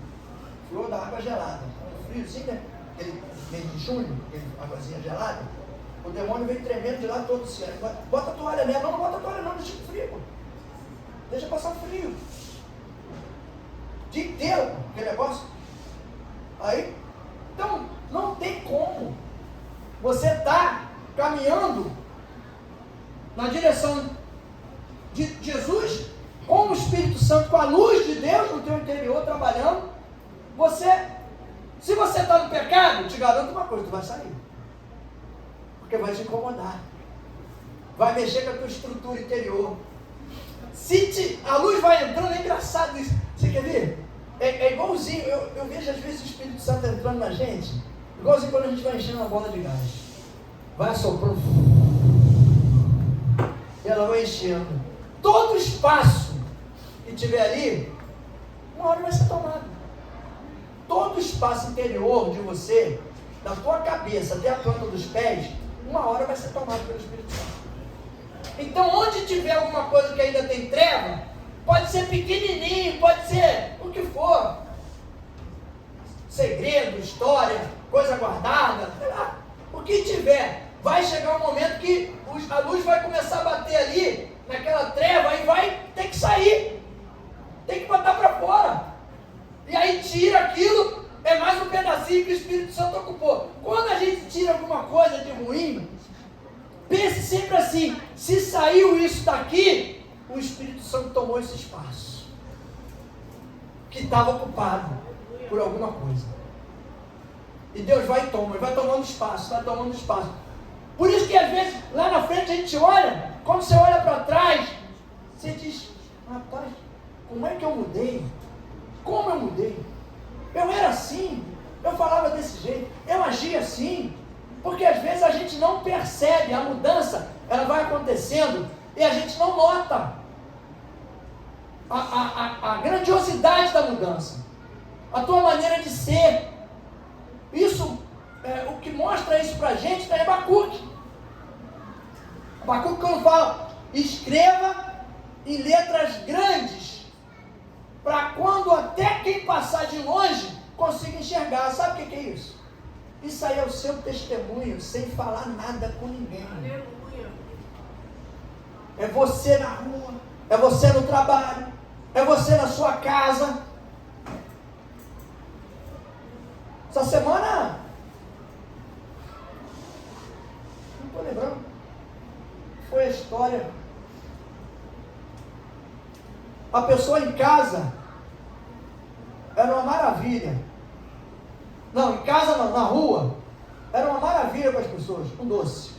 Flor da água gelada. Um friozinho, né? Aquele mês de junho, aquele águazinha gelada. O demônio veio tremendo de lá todo assim. Bota a toalha nela. Não, não bota a toalha não, deixa frio. Pô. Deixa passar frio. O dia inteiro, aquele negócio. Aí, então, não tem como. Você está caminhando na direção de Jesus, com o Espírito Santo, com a luz de Deus no teu interior trabalhando. Se você está no pecado, te garanto uma coisa, tu vai sair. Porque vai te incomodar. Vai mexer com a tua estrutura interior. A luz vai entrando, é engraçado isso. Você quer ver? É igualzinho, eu vejo às vezes o Espírito Santo entrando na gente, igualzinho quando a gente vai enchendo uma bola de gás. Vai assoprando. E ela vai enchendo. Todo espaço que tiver ali, uma hora vai ser tomado. Todo espaço interior de você, da tua cabeça até a planta dos pés, uma hora vai ser tomado pelo Espírito Santo. Então, onde tiver alguma coisa que ainda tem treva, pode ser pequenininho, pode ser o que for. Segredo, história, coisa guardada, sei lá. O que tiver, vai chegar um momento que a luz vai começar a bater ali, naquela treva, e vai ter que sair. Tem que botar para fora. E aí tira aquilo, é mais um pedacinho que o Espírito Santo ocupou. Quando a gente tira alguma coisa de ruim, pense sempre assim, se saiu isso daqui, o Espírito Santo tomou esse espaço, que estava ocupado por alguma coisa. E Deus vai e toma, ele vai tomando espaço, vai tomando espaço. Por isso que às vezes, lá na frente a gente olha, quando você olha para trás, você diz, rapaz, como é que eu mudei? Como eu mudei? Eu era assim, eu falava desse jeito, eu agia assim. Porque às vezes a gente não percebe a mudança, ela vai acontecendo e a gente não nota a grandiosidade da mudança, a tua maneira de ser. Isso, o que mostra isso para a gente é Abacuque. Abacuque, quando fala, escreva em letras grandes, para quando até quem passar de longe consiga enxergar. Sabe o que é isso? Isso aí é o seu testemunho, sem falar nada com ninguém. Aleluia. É você na rua, é você no trabalho, é você na sua casa. Essa semana, não estou lembrando, foi a história. A pessoa em casa era uma maravilha. Não, em casa não, na rua, era uma maravilha para as pessoas, um doce.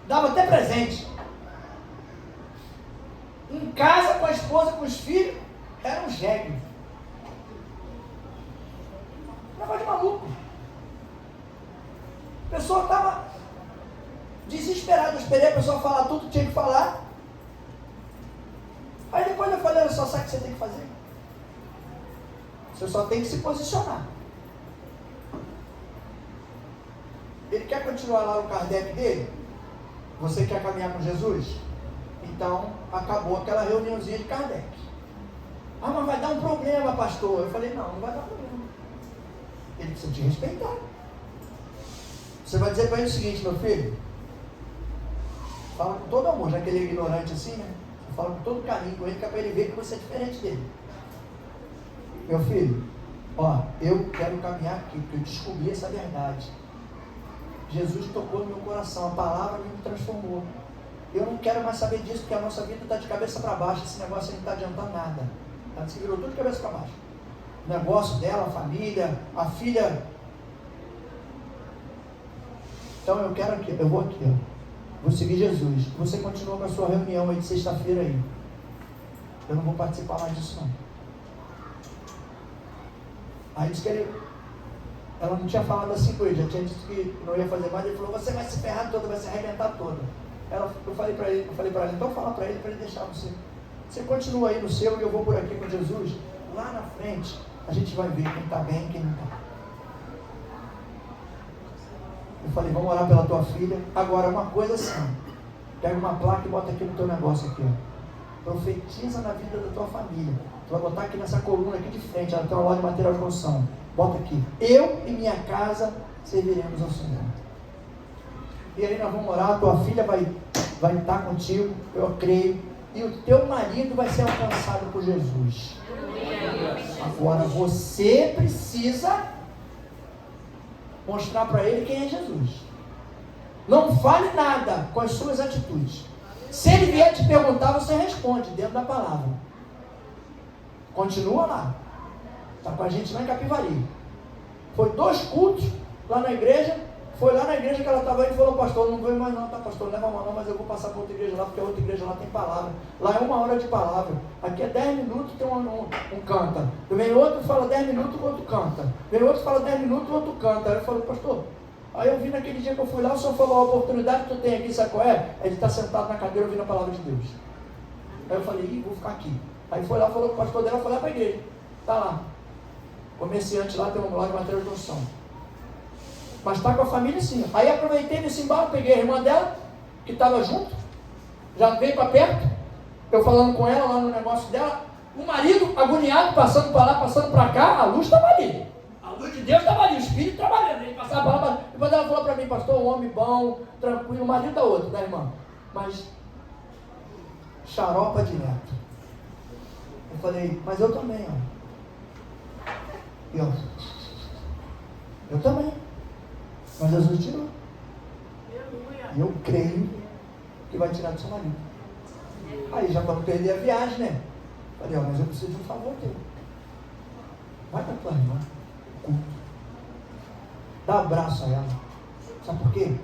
Dava até presente. Em casa, com a esposa, com os filhos, era um jegue. Negócio de maluco. A pessoa estava desesperada. Eu esperei a pessoa falar tudo que tinha que falar. Aí depois eu falei, olha só, sabe o que você tem que fazer? Você só tem que se posicionar. Ele quer continuar lá no Kardec dele? Você quer caminhar com Jesus? Então, acabou aquela reuniãozinha de Kardec. Ah, mas vai dar um problema, pastor. Eu falei, não vai dar problema. Ele precisa te respeitar. Você vai dizer para ele o seguinte: meu filho, fala com todo amor, já que ele é ignorante assim, né? Fala com todo carinho com ele, que é para ele ver que você é diferente dele. Meu filho, ó, eu quero caminhar aqui, porque eu descobri essa verdade. Jesus tocou no meu coração, a palavra me transformou. Eu não quero mais saber disso, porque a nossa vida está de cabeça para baixo. Esse negócio aí não está adiantando nada. Ela se virou tudo de cabeça para baixo. O negócio dela, a família, a filha. Então eu quero aqui, eu vou aqui, ó. Vou seguir Jesus. Você continua com a sua reunião aí de sexta-feira aí. Eu não vou participar mais disso não. Aí disse que ela não tinha falado assim com ele, já tinha dito que não ia fazer mais. Ele falou: você vai se ferrar toda, vai se arrebentar toda. Eu falei para ela, então fala para ele deixar você. Você continua aí no seu e eu vou por aqui com Jesus. Lá na frente a gente vai ver quem está bem e quem não está. Eu falei: vamos orar pela tua filha. Agora, uma coisa assim, pega uma placa e bota aqui no teu negócio aqui, ó. Profetiza na vida da tua família. Tu vai botar aqui nessa coluna aqui de frente, ela tem uma loja de material de construção. Bota aqui: eu e minha casa serviremos ao Senhor. E aí nós vamos orar, a tua filha vai estar contigo, eu creio, e o teu marido vai ser alcançado por Jesus. Agora você precisa mostrar para ele quem é Jesus. Não fale nada com as suas atitudes. Se ele vier te perguntar, você responde dentro da palavra. Continua lá. Está com a gente lá em Capivari. Foi 2 cultos lá na igreja. Foi lá na igreja que ela estava aí e falou: pastor, não veio mais não, tá pastor, leva uma não, mas eu vou passar para outra igreja lá, porque a outra igreja lá tem palavra. Lá é 1 hora de palavra. Aqui é 10 minutos, tem um canta. Vem outro, fala 10 minutos, o outro canta. Vem outro, fala 10 minutos, o outro canta. Aí eu falei: pastor, aí eu vi naquele dia que eu fui lá, o senhor falou: a oportunidade que tu tem aqui, sabe qual é? Ele está sentado na cadeira ouvindo a palavra de Deus. Aí eu falei: vou ficar aqui. Aí foi lá, falou com o pastor dela, foi lá para a igreja. Tá lá. Comerciante lá, tem um loja de material de construção. Mas está com a família sim. Aí aproveitei nesse embalo, peguei a irmã dela, que estava junto, já veio para perto, eu falando com ela lá no negócio dela, o marido agoniado, passando para lá, passando para cá, a luz estava ali. A luz de Deus estava ali, o Espírito trabalhando. Ele passava para lá, depois ela falou para mim: pastor, um homem bom, tranquilo, o marido da outra, da irmã. Mas xaropa direto. Eu falei: mas eu também, ó. E eu também. Mas Jesus tirou. E eu creio que vai tirar do seu marido. Aí já para não perder a viagem, né? Falei: ó, mas eu preciso de um favor teu. Vai para tua irmã, culto. Dá um abraço a ela. Sabe por quê?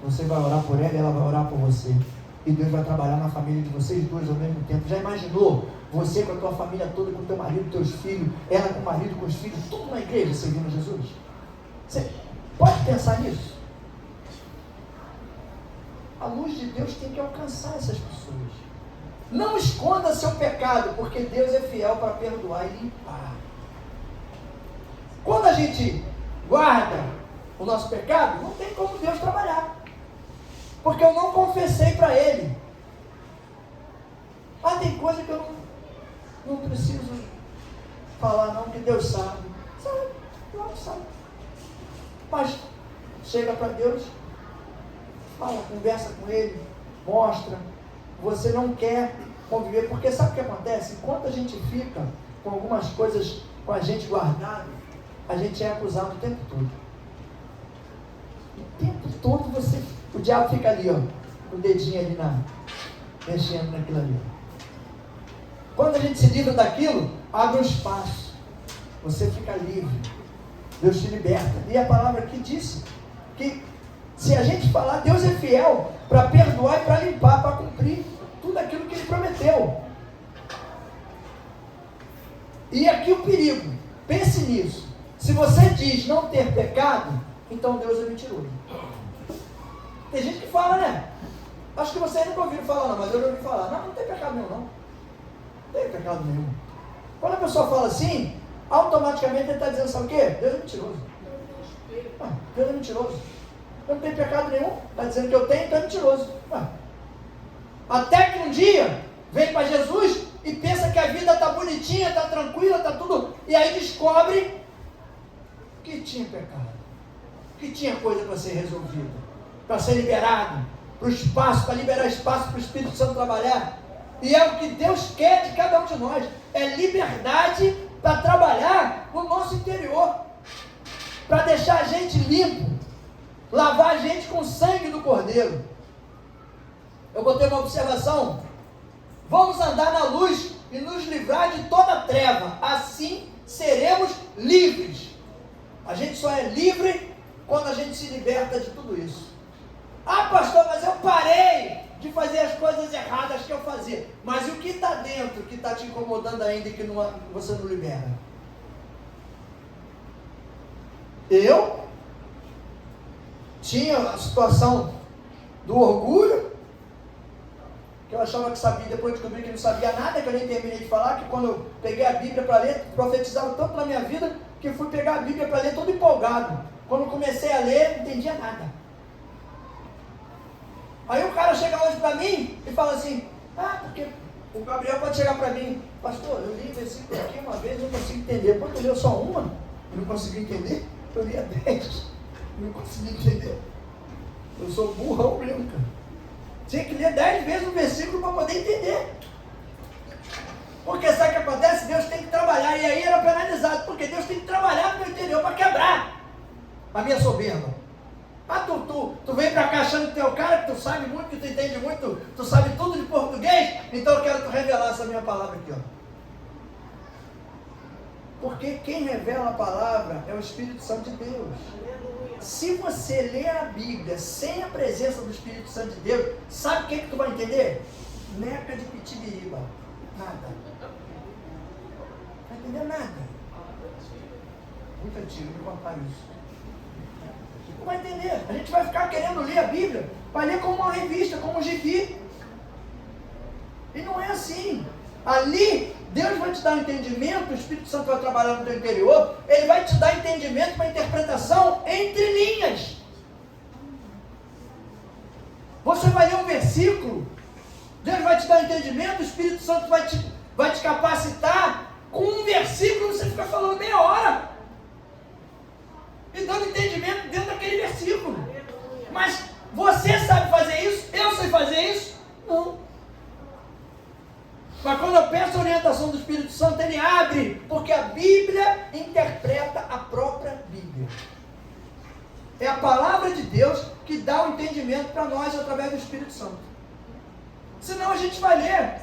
Você vai orar por ela e ela vai orar por você. E Deus vai trabalhar na família de vocês dois ao mesmo tempo. Já imaginou? Você com a tua família toda, com o teu marido, teus filhos, ela com o marido, com os filhos, tudo na igreja servindo Jesus? Você pode pensar nisso? A luz de Deus tem que alcançar essas pessoas. Não esconda seu pecado, porque Deus é fiel para perdoar e limpar. Quando a gente guarda o nosso pecado, não tem como Deus trabalhar. Porque eu não confessei para Ele. Ah, tem coisa que eu não preciso falar não, que Deus sabe. Sabe, Deus sabe. Mas chega para Deus, fala, conversa com Ele, mostra. Você não quer conviver, porque sabe o que acontece? Enquanto a gente fica com algumas coisas com a gente guardado, a gente é acusado o tempo todo. O tempo todo o diabo fica ali, ó, com o dedinho ali mexendo naquilo ali. Quando a gente se livra daquilo, abre um espaço. Você fica livre. Deus te liberta. E a palavra aqui disse que se a gente falar, Deus é fiel para perdoar e para limpar, para cumprir tudo aquilo que Ele prometeu. E aqui o perigo, pense nisso. Se você diz não ter pecado, então Deus é mentiroso. Tem gente que fala, né? Acho que você nunca ouviu falar não, mas eu já ouvi falar. Não tem pecado nenhum não. Não tem pecado nenhum. Quando a pessoa fala assim, automaticamente ele está dizendo, sabe o quê? Deus é mentiroso. Deus é mentiroso. Eu não tenho pecado nenhum. Está dizendo que eu tenho, então é mentiroso. Até que um dia vem para Jesus e pensa que a vida está bonitinha, está tranquila, está tudo. E aí descobre que tinha pecado, que tinha coisa para ser resolvida, para ser liberado, para liberar espaço para o Espírito Santo trabalhar. E é o que Deus quer de cada um de nós, é liberdade para trabalhar no nosso interior, para deixar a gente limpo, lavar a gente com o sangue do Cordeiro. Eu botei uma observação: vamos andar na luz e nos livrar de toda treva, assim seremos livres. A gente só é livre quando a gente se liberta de tudo isso. Ah, pastor, mas eu parei de fazer as coisas erradas que eu fazia. Mas e o que está dentro que está te incomodando ainda e que você não libera? Eu tinha a situação do orgulho, que eu achava que sabia, depois descobri que não sabia nada, que eu nem terminei de falar, que quando eu peguei a Bíblia para ler, profetizaram tanto na minha vida, que fui pegar a Bíblia para ler todo empolgado. Quando comecei a ler, não entendia nada. Aí o cara chega hoje para mim e fala assim, porque o Gabriel pode chegar para mim, pastor, eu li o versículo aqui uma vez e não consigo entender. Pô, tu leu só uma? Eu não consegui entender? Eu li a 10, não consegui entender. Eu sou burrão mesmo, cara. Tinha que ler 10 vezes o versículo para poder entender. Porque sabe o que acontece? Deus tem que trabalhar, e aí era penalizado, porque Deus tem que trabalhar no meu interior para quebrar a minha soberba. Tu vem pra cá achando que tu é o cara, que tu sabe muito, que tu entende muito, tu sabe tudo de português, então eu quero tu revelar essa minha palavra aqui, ó. Porque quem revela a palavra é o Espírito Santo de Deus. Se você ler a Bíblia sem a presença do Espírito Santo de Deus, sabe o que tu vai entender? Neca de pitibiriba. Nada. Não vai entender nada. Muito antigo, me contaram isso. Não vai entender. A gente vai ficar querendo ler a Bíblia, vai ler como uma revista, como um gibi. E não é assim. Ali, Deus vai te dar entendimento, o Espírito Santo vai trabalhar no teu interior, ele vai te dar entendimento para interpretação entre linhas. Você vai ler um versículo, Deus vai te dar entendimento, o Espírito Santo vai te capacitar. Com um versículo você fica falando meia hora e dando entendimento dentro daquele versículo. Mas você sabe fazer isso? Eu sei fazer isso? Não. Mas quando eu peço a orientação do Espírito Santo, ele abre, porque a Bíblia interpreta a própria Bíblia. É a palavra de Deus que dá o entendimento para nós através do Espírito Santo. Senão a gente vai ler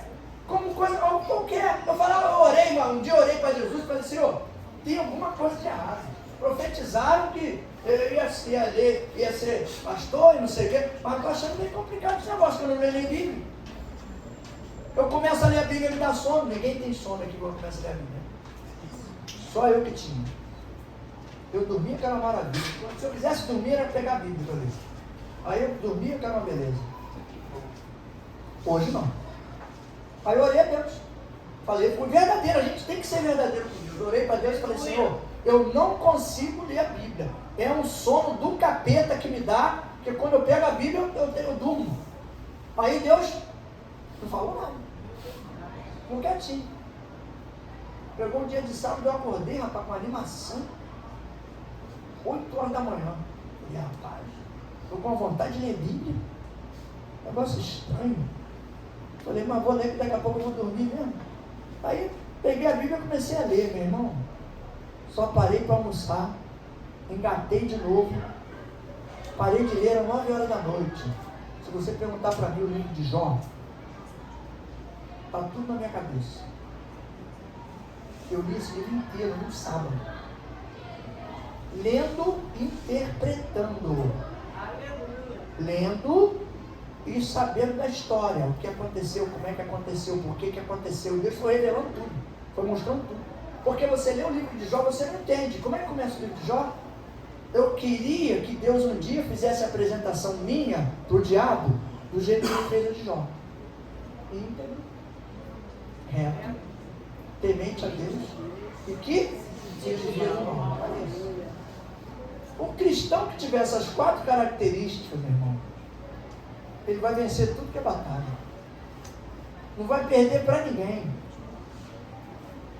como coisa qualquer. Eu orei, um dia eu orei para Jesus e falei, Senhor, tem alguma coisa de errado. Profetizaram que eu ia ser pastor e não sei o quê, mas estou achando meio complicado esse negócio, que eu não leio nem Bíblia. Eu começo a ler a Bíblia e me dá sono. Ninguém tem sono aqui quando começa a ler a Bíblia. Só eu que tinha. Eu dormia que era uma maravilha. Se eu quisesse dormir, era pegar a Bíblia para ler. Aí eu dormia que era uma beleza. Hoje não. Aí eu orei a Deus. Falei, fui verdadeiro, a gente tem que ser verdadeiro com Deus. Eu orei para Deus e falei, Senhor, eu não consigo ler a Bíblia. É um sono do capeta que me dá, porque quando eu pego a Bíblia, eu durmo. Aí Deus não falou nada. Ficou quietinho. Pegou um dia de sábado, eu acordei, rapaz, com uma animação. 8 horas da manhã. Falei, rapaz, estou com vontade de ler Bíblia. Negócio estranho. Falei, mas vou ler que daqui a pouco eu vou dormir mesmo. Aí peguei a Bíblia e comecei a ler, meu irmão. Só parei para almoçar. Engatei de novo. Parei de ler às 9 horas da noite. Se você perguntar para mim o livro de Jó, está tudo na minha cabeça. Eu li esse livro inteiro num sábado. Lendo, interpretando. Lendo e sabendo da história. O que aconteceu, como é que aconteceu, por que aconteceu. Deus foi revelando tudo. Foi mostrando tudo. Porque você lê o livro de Jó, você não entende. Como é que começa o livro de Jó? Eu queria que Deus um dia fizesse a apresentação minha para o diabo do jeito que ele fez a de Jó. Íntegro, reto, temente a Deus e que se desvia do mal. O cristão que tiver essas 4 características, meu irmão, ele vai vencer tudo que é batalha. Não vai perder para ninguém.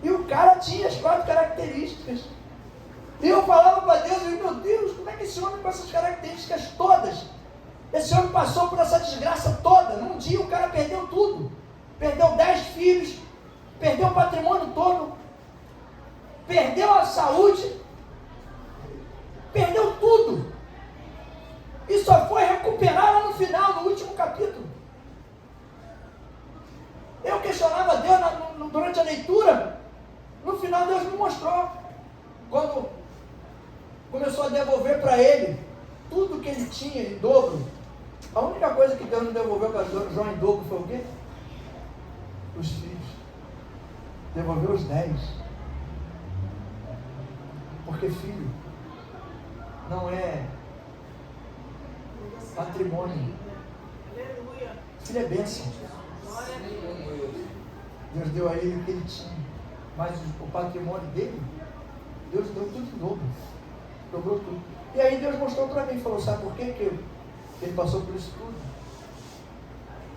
E o cara tinha as 4 características. E eu falava para Deus, meu Deus, como é que esse homem com essas características todas, esse homem passou por essa desgraça toda, num dia o cara perdeu tudo, perdeu 10 filhos, perdeu o patrimônio todo, perdeu a saúde, perdeu tudo, e só foi recuperar lá no final, no último capítulo. Eu questionava Deus durante a leitura, no final Deus me mostrou, quando começou a devolver para ele tudo que ele tinha em dobro. A única coisa que Deus não devolveu para João em dobro foi o quê? Os filhos. Devolveu os 10. Porque filho não é patrimônio. Filho é bênção. Deus deu a ele o que ele tinha. Mas o patrimônio dele, Deus deu tudo em dobro. Dobrou tudo. E aí Deus mostrou para mim, falou, sabe por quê que ele passou por isso tudo?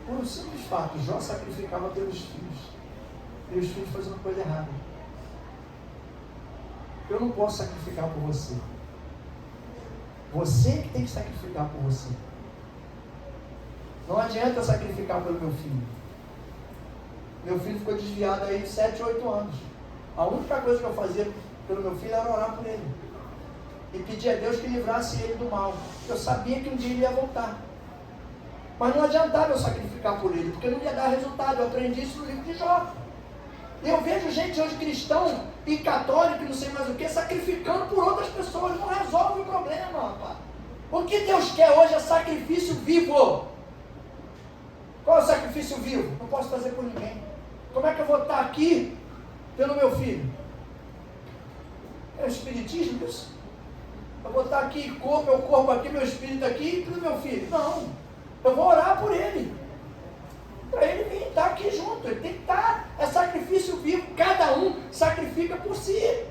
Por um simples fato, Jó sacrificava pelos filhos. E os filhos fazendo coisa errada. Eu não posso sacrificar por você. Você que tem que sacrificar por você. Não adianta eu sacrificar pelo meu filho. Meu filho ficou desviado aí 7, 8 anos. A única coisa que eu fazia pelo meu filho era orar por ele. E pedir a Deus que livrasse ele do mal. Eu sabia que um dia ele ia voltar. Mas não adiantava eu sacrificar por ele, porque não ia dar resultado. Eu aprendi isso no livro de Jó. E eu vejo gente hoje cristão e católico, não sei mais o que, sacrificando por outras pessoas. Não resolve o problema, rapaz. O que Deus quer hoje é sacrifício vivo. Qual é o sacrifício vivo? Não posso fazer por ninguém. Como é que eu vou estar aqui pelo meu filho? É o espiritismo isso? Eu vou estar aqui, meu corpo aqui, meu espírito aqui, pelo meu filho. Não. Eu vou orar por ele. Para ele vir estar aqui junto. Ele tem que estar. É sacrifício vivo. Cada um sacrifica por si.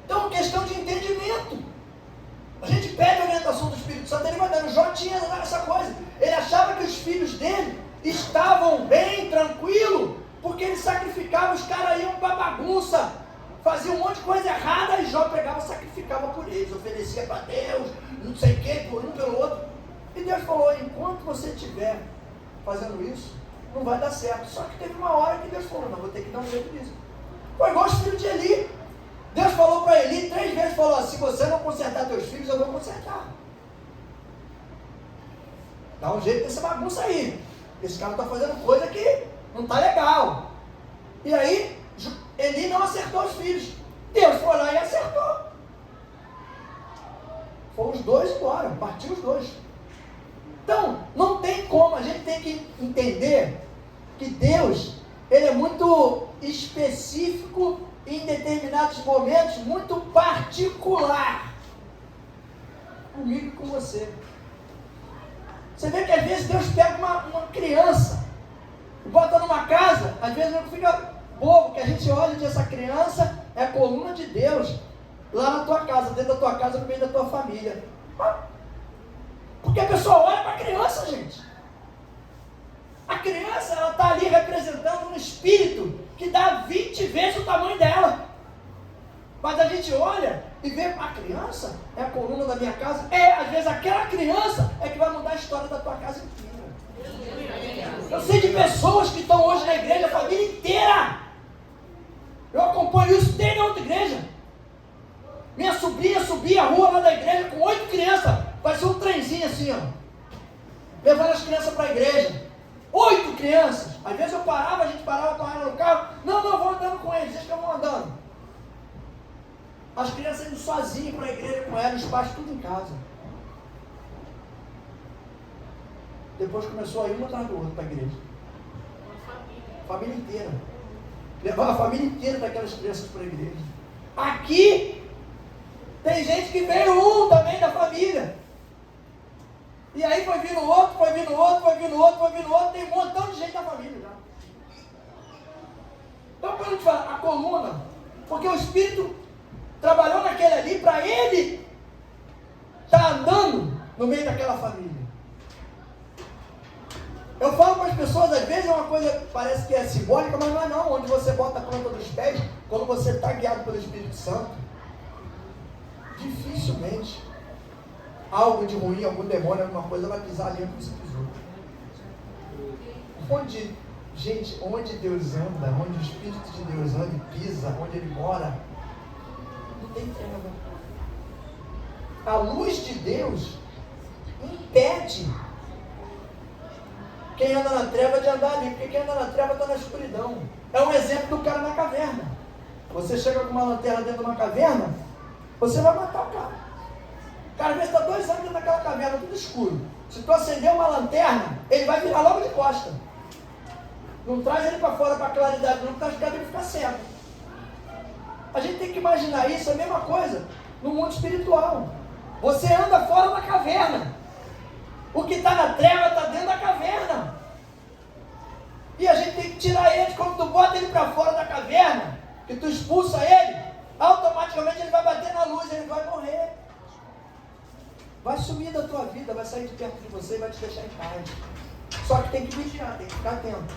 Então, questão de entendimento. A gente pede a orientação do Espírito Santo, ele vai dando. Jó tinha essa coisa. Ele achava que os filhos dele estavam bem, tranquilo, porque ele sacrificava, os caras iam para bagunça, faziam um monte de coisa errada, e Jó pegava e sacrificava por eles, oferecia para Deus, não sei o que, por um pelo outro. E Deus falou, enquanto você estiver fazendo isso, não vai dar certo. Só que teve uma hora que Deus falou, não, vou ter que dar um jeito nisso. Foi igual os filhos de Eli. Deus falou para Eli 3 vezes, falou, se você não consertar teus filhos, eu vou consertar. Dá um jeito nessa bagunça aí. Esse cara está fazendo coisa que não está legal. E aí, Eli não acertou os filhos. Deus foi lá e acertou. Foram os dois embora, partiu os dois. Então, não tem como, a gente tem que entender que Deus, ele é muito específico em determinados momentos, muito particular comigo e com você. Você vê que às vezes Deus pega uma criança e bota numa casa, às vezes não fica bobo, que a gente olha e diz, essa criança é a coluna de Deus, lá na tua casa, dentro da tua casa, no meio da tua família. Porque a pessoa olha para a criança, gente. A criança, ela está ali representando um espírito que dá 20 vezes o tamanho dela. Mas a gente olha e vê, a criança é a coluna da minha casa. Às vezes aquela criança é que vai mudar a história da tua casa inteira. Eu sei de pessoas que estão hoje na igreja, a família inteira. Eu acompanho isso desde a outra igreja. Minha sobrinha subia a rua lá da igreja com 8 crianças. Parecia um trenzinho assim, ó. Levando as crianças para a igreja. 8 crianças. Às vezes eu parava, a gente parava no carro. Não, vou andando com eles, deixa que eu vou andando. As crianças indo sozinhas para a igreja com elas, os pais tudo em casa. Depois começou a ir uma atrás do outro para a igreja. Família inteira. Levava a família inteira daquelas crianças para a igreja. Aqui tem gente que veio um também da família. E aí foi vindo outro, foi vindo outro, foi vindo outro, foi vindo outro. Tem um montão de gente da família já. Então quando a gente fala a coluna, porque o Espírito trabalhou naquele ali para ele estar andando no meio daquela família. Eu falo para as pessoas, às vezes, é uma coisa, parece que é simbólica, mas não é não. Onde você bota a planta dos pés, quando você está guiado pelo Espírito Santo, dificilmente algo de ruim, algum demônio, alguma coisa vai pisar ali onde você pisou. Onde Deus anda, onde o Espírito de Deus anda e pisa, onde Ele mora, não tem treva. A luz de Deus impede quem anda na treva de andar ali, porque quem anda na treva está na escuridão. É um exemplo do cara na caverna. Você chega com uma lanterna dentro de uma caverna, você vai matar o cara. O cara às vezes está 2 anos dentro daquela caverna, tudo escuro. Se tu acender uma lanterna, ele vai virar logo de costa. Não traz ele para fora para a claridade, não, porque as cabras ficam cego. A gente tem que imaginar isso, a mesma coisa no mundo espiritual. Você anda fora da caverna. O que está na treva está dentro da caverna. E a gente tem que tirar ele. Quando tu bota ele para fora da caverna, que tu expulsa ele, automaticamente ele vai bater na luz, ele vai morrer. Vai sumir da tua vida, vai sair de perto de você e vai te deixar em paz. Só que tem que vigiar, tem que ficar atento.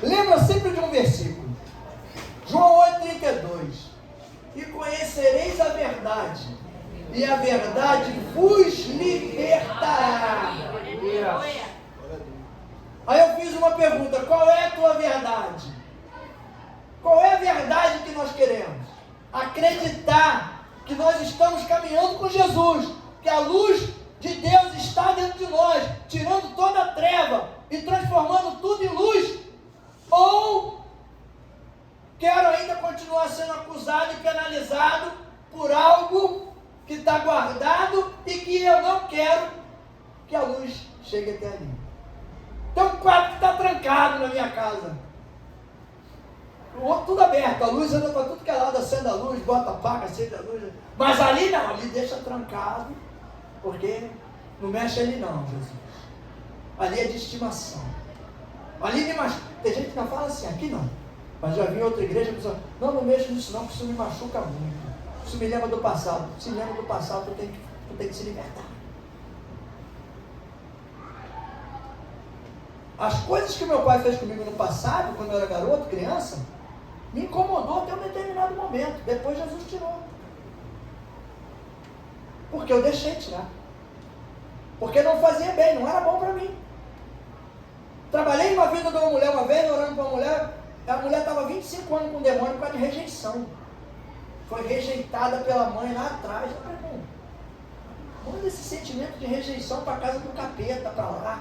Lembra sempre de um versículo. João 8,32. E conhecereis a verdade, e a verdade vos libertará. Aí eu fiz uma pergunta: qual é a tua verdade? Qual é a verdade que nós queremos? Acreditar que nós estamos caminhando com Jesus, que a luz de Deus está dentro de nós, tirando toda a treva e transformando tudo em luz? Ou quero ainda continuar sendo acusado e penalizado por algo que está guardado e que eu não quero que a luz chegue até ali? Tem um quarto que está trancado na minha casa, o outro tudo aberto, a luz anda para tudo que é lado, acende a luz, bota a placa, acende a luz, mas ali não, ali deixa trancado, porque não mexe ali não, Jesus. Ali é de estimação. Ali me machuca. Tem gente que não fala assim, aqui não. Mas já vi em outra igreja, a pessoa, não mexo nisso não, porque isso me machuca muito. Isso me lembra do passado. Se lembra do passado, tu tem que se libertar. As coisas que meu pai fez comigo no passado, quando eu era garoto, criança, me incomodou até um determinado momento. Depois Jesus tirou. Porque eu deixei tirar. Porque não fazia bem, não era bom para mim. Trabalhei na vida de uma mulher uma vez, orando para uma mulher. A mulher estava 25 anos com demônio por causa de rejeição. Foi rejeitada pela mãe lá atrás. Manda esse sentimento de rejeição para a casa do capeta, para lá.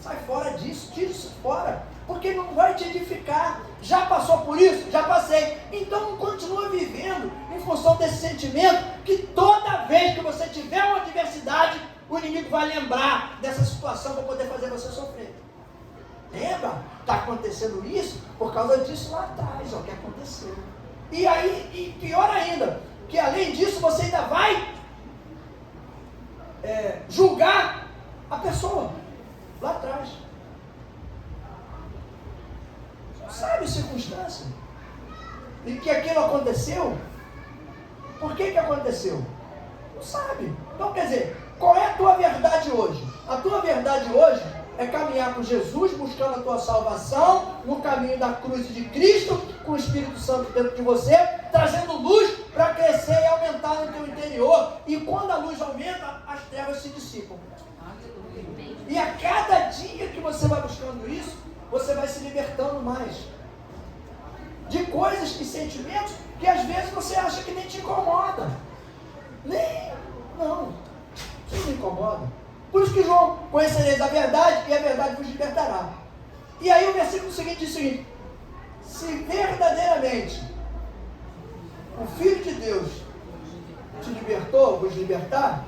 Sai fora disso, tira isso fora. Porque não vai te edificar. Já passou por isso? Já passei. Então continua vivendo em função desse sentimento, que toda vez que você tiver uma adversidade, o inimigo vai lembrar dessa situação para poder fazer você sofrer. Lembra? Está acontecendo isso por causa disso lá atrás, ó, que aconteceu. E aí, e pior ainda, que além disso você ainda vai julgar a pessoa lá atrás. Não sabe a circunstância. E que aquilo aconteceu. Por que aconteceu? Não sabe. Então quer dizer, qual é a tua verdade hoje? A tua verdade hoje é caminhar com Jesus, buscando a tua salvação, no caminho da cruz de Cristo, com o Espírito Santo dentro de você, trazendo luz para crescer e aumentar no teu interior. E quando a luz aumenta, as trevas se dissipam. E a cada dia que você vai buscando isso, você vai se libertando mais de coisas e sentimentos que às vezes você acha que nem te incomoda. Não, isso não me incomoda. Por isso que João, conhecereis a verdade e a verdade vos libertará. E aí o versículo seguinte diz o seguinte: se verdadeiramente o Filho de Deus te libertou, vos libertar,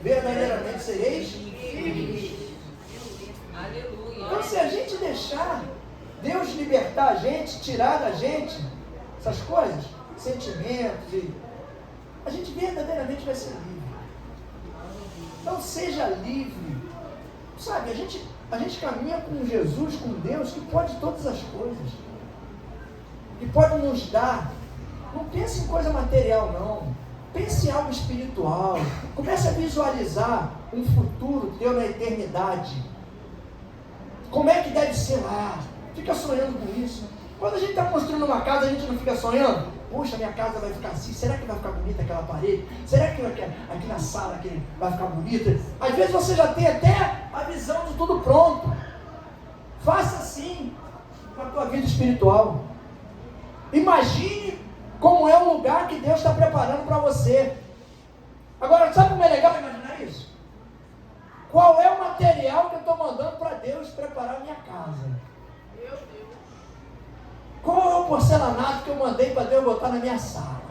verdadeiramente sereis filhos. Então se a gente deixar Deus libertar a gente, tirar da gente essas coisas, sentimentos, a gente verdadeiramente vai ser livre. Então seja livre. Sabe, a gente caminha com Jesus, com Deus, que pode todas as coisas. Que pode nos dar. Não pense em coisa material, não. Pense em algo espiritual. Comece a visualizar um futuro teu na eternidade. Como é que deve ser lá? Fica sonhando com isso. Quando a gente está construindo uma casa, a gente não fica sonhando? Poxa, minha casa vai ficar assim, será que vai ficar bonita aquela parede? Será que aqui na sala aqui vai ficar bonita? Às vezes você já tem até a visão de tudo pronto. Faça assim com a tua vida espiritual. Imagine como é o lugar que Deus está preparando para você. Agora, sabe como é legal imaginar isso? Qual é o material que eu estou mandando para Deus preparar a minha casa? Meu Deus. Qual é o porcelanato que eu mandei para Deus botar na minha sala?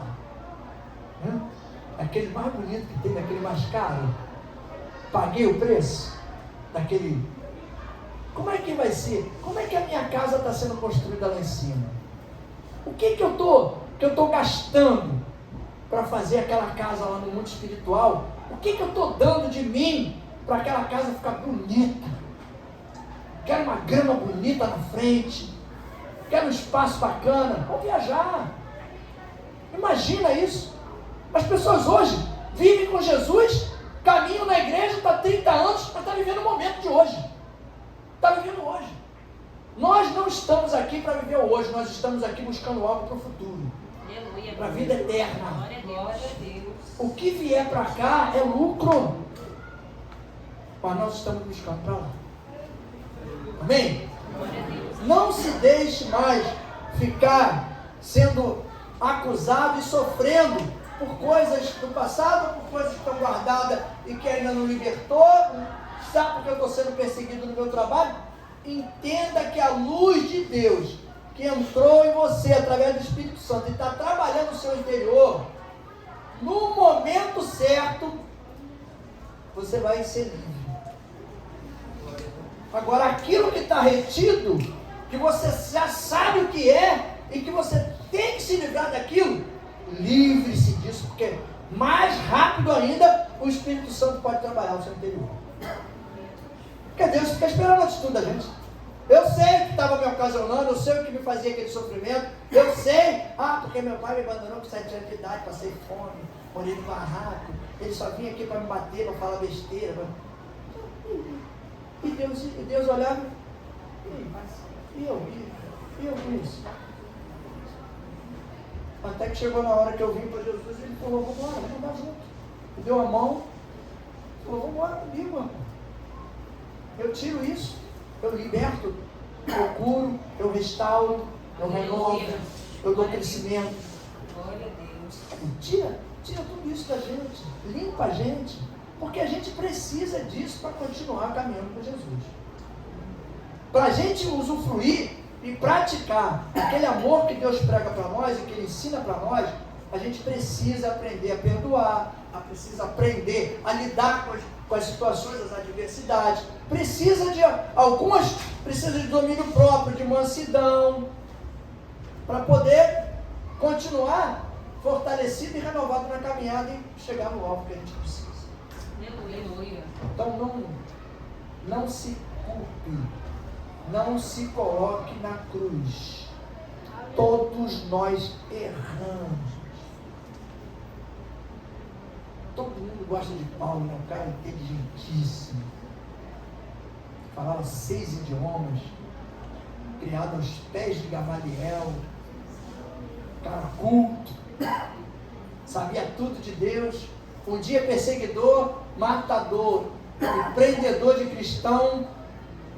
Aquele mais bonito que tem, daquele mais caro. Paguei o preço daquele. Como é que vai ser? Como é que a minha casa está sendo construída lá em cima? O que eu estou gastando para fazer aquela casa lá no mundo espiritual? O que eu estou dando de mim para aquela casa ficar bonita? Quero uma grama bonita na frente. Quero um espaço bacana. Vamos viajar. Imagina isso. As pessoas hoje vivem com Jesus, caminham na igreja, está 30 anos, mas está vivendo o momento de hoje. Está vivendo hoje. Nós não estamos aqui para viver o hoje, nós estamos aqui buscando algo para o futuro. Para a vida eterna. Glória a Deus. O que vier para cá é lucro. Mas nós estamos buscando para lá. Amém? Não se deixe mais ficar sendo acusado e sofrendo por coisas do passado, por coisas que estão guardadas e que ainda não libertou. Sabe porque eu estou sendo perseguido no meu trabalho? Entenda que a luz de Deus que entrou em você através do Espírito Santo e está trabalhando no seu interior, no momento certo, você vai ser livre. Agora, aquilo que está retido, que você já sabe o que é e que você tem que se livrar daquilo, livre-se disso, porque mais rápido ainda o Espírito Santo pode trabalhar no seu interior. Porque Deus fica esperando a atitude da gente. Eu sei o que estava me ocasionando, eu sei o que me fazia aquele sofrimento, eu sei, porque meu pai me abandonou com 7 anos de idade, passei fome, morei no barraco, ele só vinha aqui para me bater, para falar besteira. E Deus olhava, e eu com isso? Até que chegou na hora que eu vim para Jesus, ele falou, vamos embora, vamos andar junto. Me deu a mão, falou, vamos embora comigo, irmão. Eu tiro isso, eu liberto, eu curo, eu restauro, eu renovo, eu dou crescimento. Glória a Deus. Tira tudo isso da gente, limpa a gente, porque a gente precisa disso para continuar caminhando com Jesus. Para a gente usufruir e praticar aquele amor que Deus prega para nós e que Ele ensina para nós, a gente precisa aprender a perdoar, precisa aprender a lidar com as situações, as adversidades, precisa de domínio próprio, de mansidão, para poder continuar fortalecido e renovado na caminhada e chegar no alvo que a gente precisa. Aleluia. Então não se culpe, não se coloque na cruz. Todos nós erramos. Todo mundo gosta de Paulo, né? Um cara inteligentíssimo. Falava 6 idiomas, criado aos pés de Gamaliel. Cara culto, sabia tudo de Deus. Um dia perseguidor, matador, empreendedor de cristão.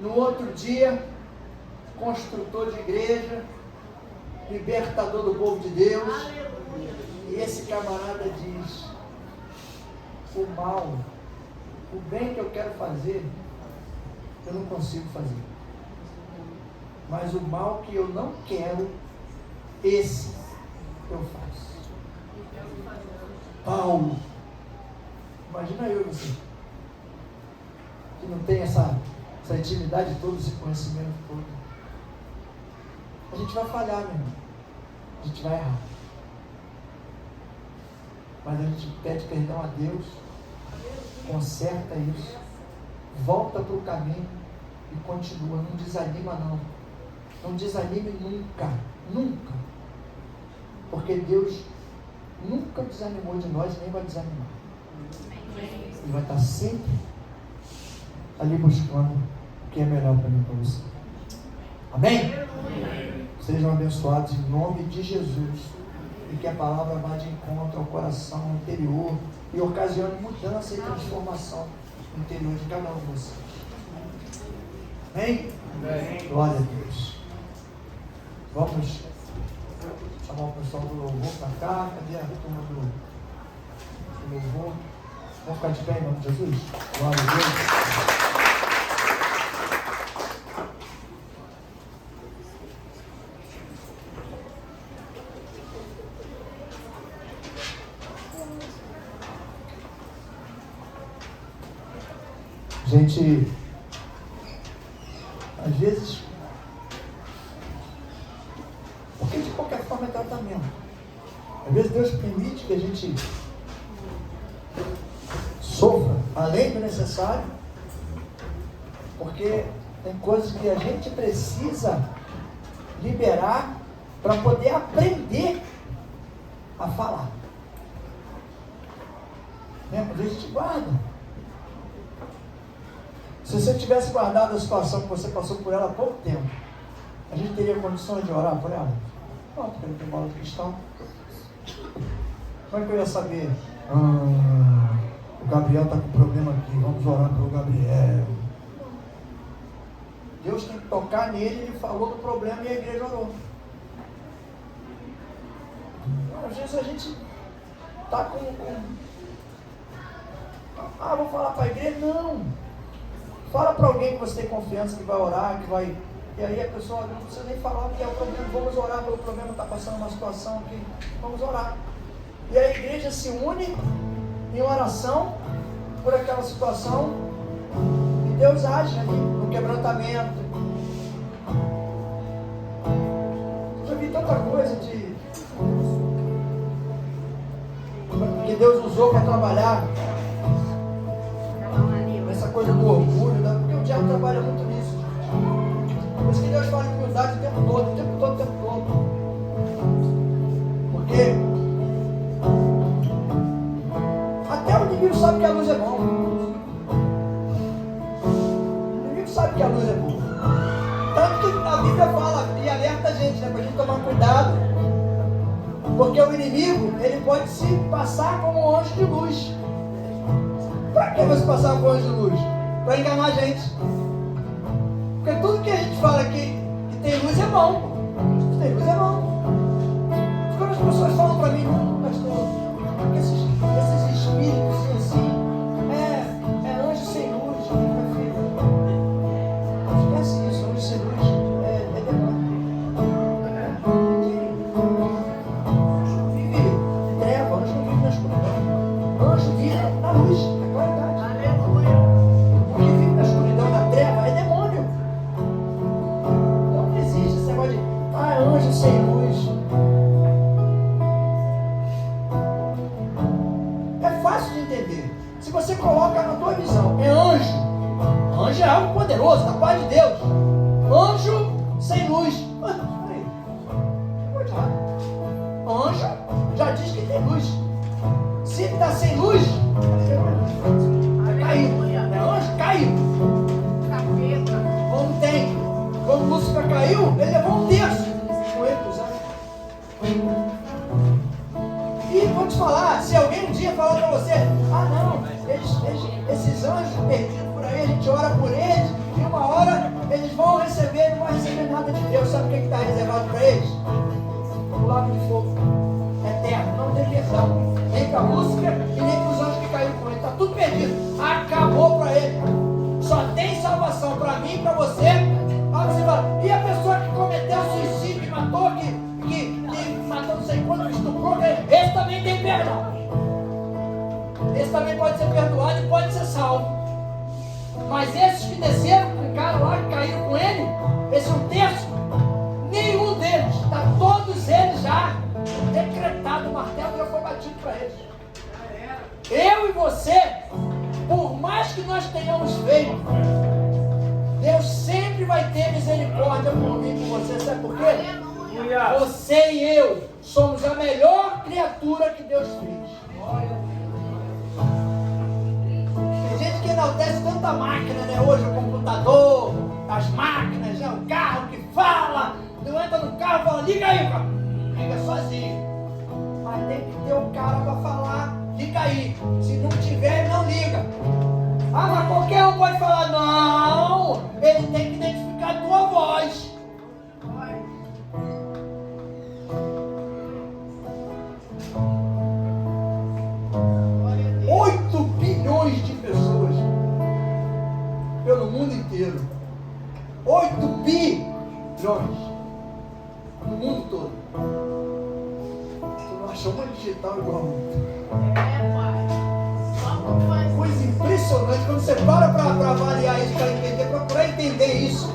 No outro dia, construtor de igreja, libertador do povo de Deus. E esse camarada diz: o mal, o bem que eu quero fazer, eu não consigo fazer. Mas o mal que eu não quero, esse eu faço. Paulo, imagina eu e você, que não tem essa intimidade toda, esse conhecimento todo. A gente vai falhar, meu irmão. A gente vai errar. Mas a gente pede perdão a Deus, conserta isso, volta para o caminho e continua. Não desanima, não. Não desanime nunca, nunca. Porque Deus nunca desanimou de nós, nem vai desanimar. Ele vai estar sempre ali buscando o que é melhor para mim e para você. Amém? Sejam abençoados em nome de Jesus. E que a palavra vá de encontro ao coração interior e ocasione mudança e transformação no interior de cada um de vocês. Amém? Amém. Glória a Deus. Vamos chamar o pessoal do louvor para cá. Cadê a turma do louvor? Vamos ficar de pé em nome de Jesus? Glória a Deus. Gente, às vezes, porque de qualquer forma é tratamento. Às vezes Deus permite que a gente sofra além do necessário, porque tem coisas que a gente precisa liberar para poder aprender a falar. Né? Às vezes a gente guarda. Se você tivesse guardado a situação que você passou por ela há pouco tempo, a gente teria condições de orar por ela? Não, porque não tem bola de cristal. Como é que eu ia saber? O Gabriel está com problema aqui, vamos orar pelo Gabriel. Deus tem que tocar nele, ele falou do problema e a igreja orou. Às vezes a gente está com... vou falar para a igreja? Não. Fala para alguém que você tem confiança, que vai orar, que vai... E aí a pessoa não precisa nem falar o que é o problema. Vamos orar pelo problema, está passando uma situação aqui. Vamos orar. E a igreja se une em oração por aquela situação. E Deus age ali no quebrantamento. Já vi tanta coisa que Deus usou para trabalhar. Essa coisa do orgulho, né? Porque o diabo trabalha muito nisso. Por isso que Deus fala em humildade o tempo todo, o tempo todo, o tempo todo. Porque até o inimigo sabe que a luz é bom. O inimigo sabe que a luz é boa. Tanto que a Bíblia fala e alerta a gente, né? Para a gente tomar cuidado. Porque o inimigo, ele pode se passar como um anjo de luz. Para que você passar por anjo de luz? Para enganar a gente. Porque tudo que a gente fala aqui que tem luz é bom. Se tem luz é bom. Quando as pessoas falam para mim, não, pastor, esses espíritos assim, é anjo sem luz, meu filho. Esquece isso, anjo sem luz é demônio. Anjo vive em treva, anjo não vive na escuridão. Anjo vive na luz. Anjo sem luz. É fácil de entender. Se você coloca na tua visão, é anjo. Anjo é algo poderoso, da paz de Deus. Anjo sem luz. Peraí. Anjo já diz que tem luz. Se ele está sem luz, caiu. É anjo, caiu. Quando Lúcifer caiu, ele levou um terço. E vou te falar, se alguém um dia falar para você, não, esses anjos perdidos por aí, a gente ora por eles, e uma hora eles vão receber, não vão receber nada de Deus. Sabe o que está reservado para eles? O lago de fogo eterno, não tem perdão, nem para Lúcifer e nem para os anjos que caíram com ele, está tudo perdido, acabou para ele, só tem salvação para mim e para você. Aí você fala, e a pessoa que cometeu suicídio, que matou, que matou não sei quanto, que estuprou, esse também tem perdão. Esse também pode ser perdoado e pode ser salvo. Mas esses que desceram, ficaram lá, que caíram com ele, esse um terço, nenhum deles, está todos eles já decretado, o martelo já foi batido para eles. Eu e você, por mais que nós tenhamos feito, Deus sempre vai ter misericórdia por mim e por você. Sabe por quê? Você e eu somos a melhor criatura que Deus fez. Tem gente que enaltece tanta máquina, né? Hoje o computador, as máquinas, né? O carro que fala. Tu entra no carro e fala, liga aí, cara. Liga sozinho. Mas tem que ter um cara para falar, liga aí. Se não tiver, ele não liga. Ah, mas qualquer um pode falar, não. Ele tem que identificar a tua voz. 8 bilhões de pessoas pelo mundo inteiro. 8 bilhões no mundo todo. Tu não achou uma digital igual a outra? Coisa impressionante. Quando você para avaliar isso, para entender, procurar entender isso,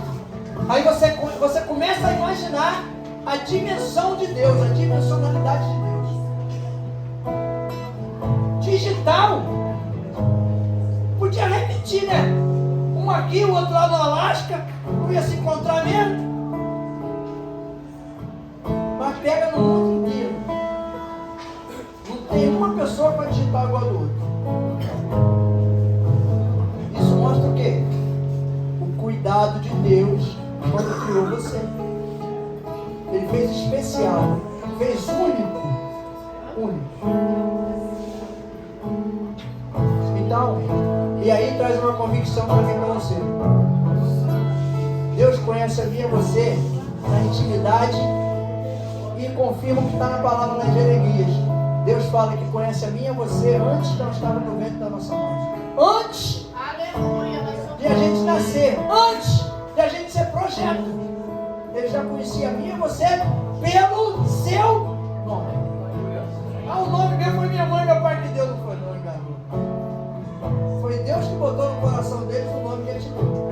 aí você começa a imaginar a dimensão de Deus, a dimensionalidade de Deus. Digital. Podia repetir, né? Um aqui, o outro lá no Alasca, não ia se encontrar mesmo. Mas pega no mundo inteiro. Não tem uma pessoa para digitar igual a do outro. Isso mostra o quê? O cuidado de Deus quando criou você. Ele fez especial, fez único. Então, e aí traz uma convicção para mim e para você. Deus conhece a mim e você na intimidade e confirma o que está na palavra nas Jeremias. Deus fala que conhece a mim e a você antes de nós estarmos no ventre da nossa mãe. Antes de a gente nascer, antes de a gente ser projeto. Ele já conhecia a mim e você pelo seu nome. Ah, o nome mesmo foi minha mãe e meu pai que deu, não foi não, enganou. Foi Deus que botou no coração deles o nome que ele te deu.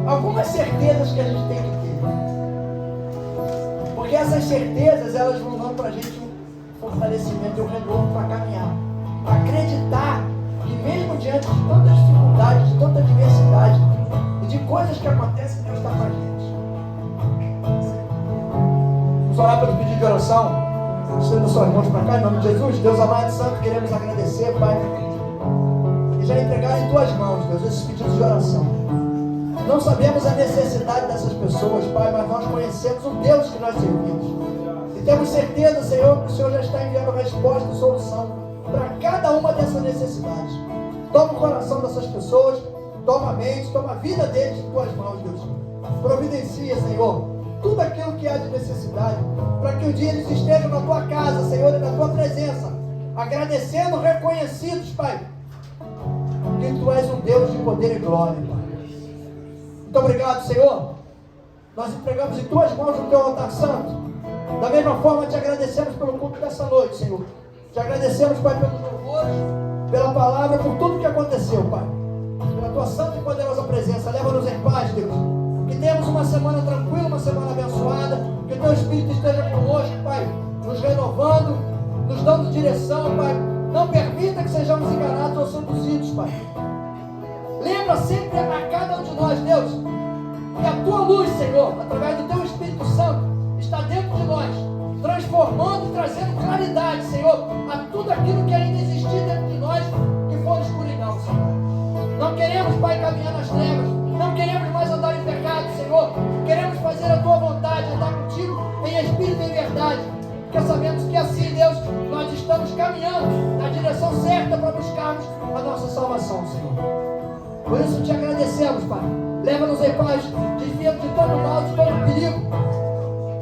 Algumas certezas que a gente tem que ter. Porque essas certezas, elas vão dando pra gente um fortalecimento e um renovo para caminhar. Acreditar que mesmo diante de tantas dificuldades, de tanta diversidade e de coisas que acontecem, Deus está com a gente. Vamos orar pelo pedido de oração. Estenda suas mãos para cá, em nome de Jesus. Deus amado e santo, queremos agradecer, Pai, e já entregar em tuas mãos, Deus, esses pedidos de oração. Não sabemos a necessidade dessas pessoas, Pai, mas nós conhecemos o Deus que nós servimos. E temos certeza, Senhor, que o Senhor já está enviando resposta e solução para cada uma dessas necessidades. Toma o coração dessas pessoas, toma a mente, toma a vida deles em tuas mãos, Deus. Providencia, Senhor, tudo aquilo que há de necessidade, para que um dia eles estejam na tua casa, Senhor, e na tua presença, agradecendo, reconhecidos, Pai, que tu és um Deus de poder e glória, Pai. Muito obrigado, Senhor. Nós entregamos em tuas mãos o teu altar santo. Da mesma forma, te agradecemos pelo culto dessa noite, Senhor. Te agradecemos, Pai, pelos louvores, pela palavra, por tudo que aconteceu, Pai. Pela tua santa e poderosa presença. Leva-nos em paz, Deus. Que tenhamos uma semana tranquila, uma semana abençoada. Que o teu Espírito esteja conosco, Pai, nos renovando, nos dando direção, Pai. Não permita que sejamos enganados ou seduzidos, Pai. Lembra sempre a cada um de nós, Deus, que a tua luz, Senhor, através do teu Espírito Santo, está dentro de nós, transformando e trazendo claridade, Senhor, a tudo aquilo que ainda existia dentro de nós, que for escuridão, Senhor. Não queremos, Pai, caminhar nas trevas, não queremos mais andar em pecado, Senhor. Queremos fazer a tua vontade, andar contigo em espírito e em verdade, porque sabemos que assim, Deus, nós estamos caminhando na direção certa para buscarmos a nossa salvação, Senhor. Por isso te agradecemos, Pai. Leva-nos em paz, desvia-nos de todo mal, de todo perigo.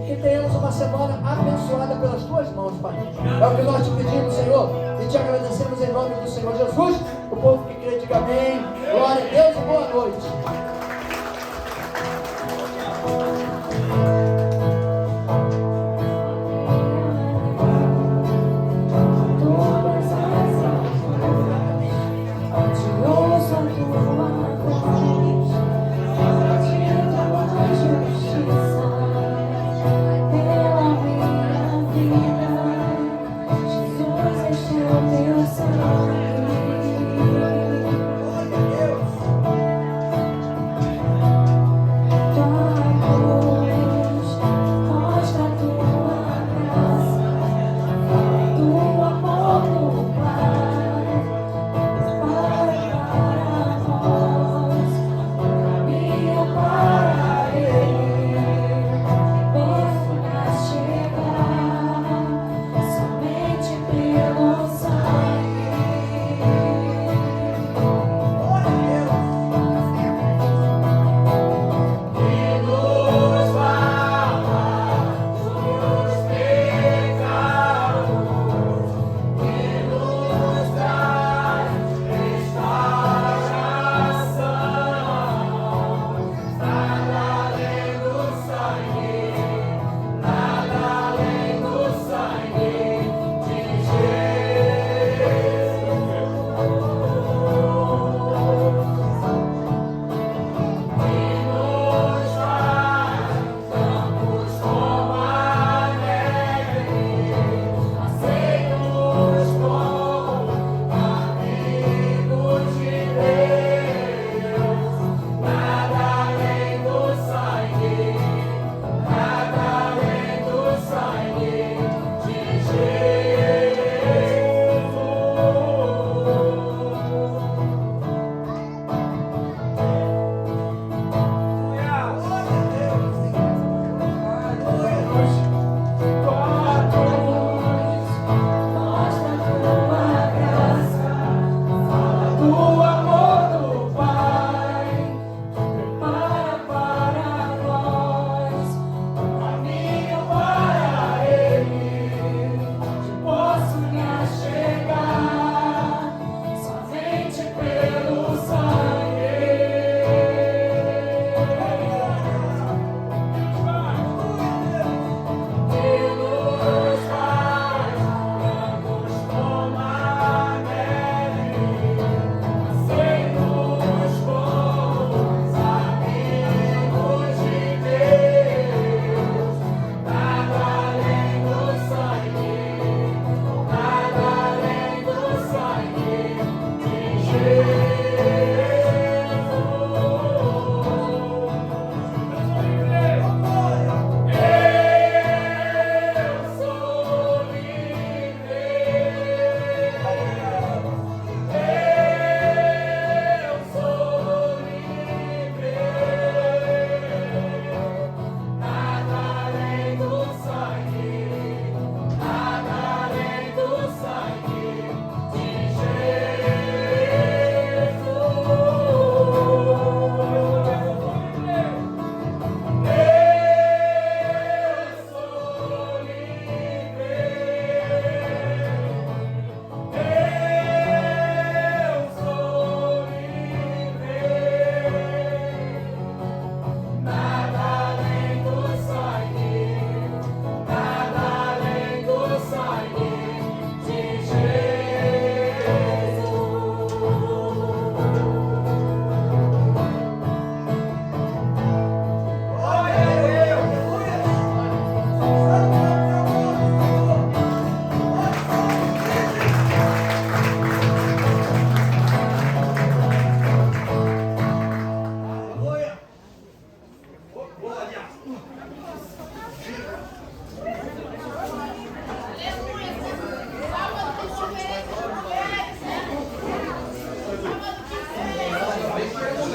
E que tenhamos uma semana abençoada pelas tuas mãos, Pai. É o que nós te pedimos, Senhor. E te agradecemos em nome do Senhor Jesus. O povo que crê, diga amém. Glória a Deus e boa noite.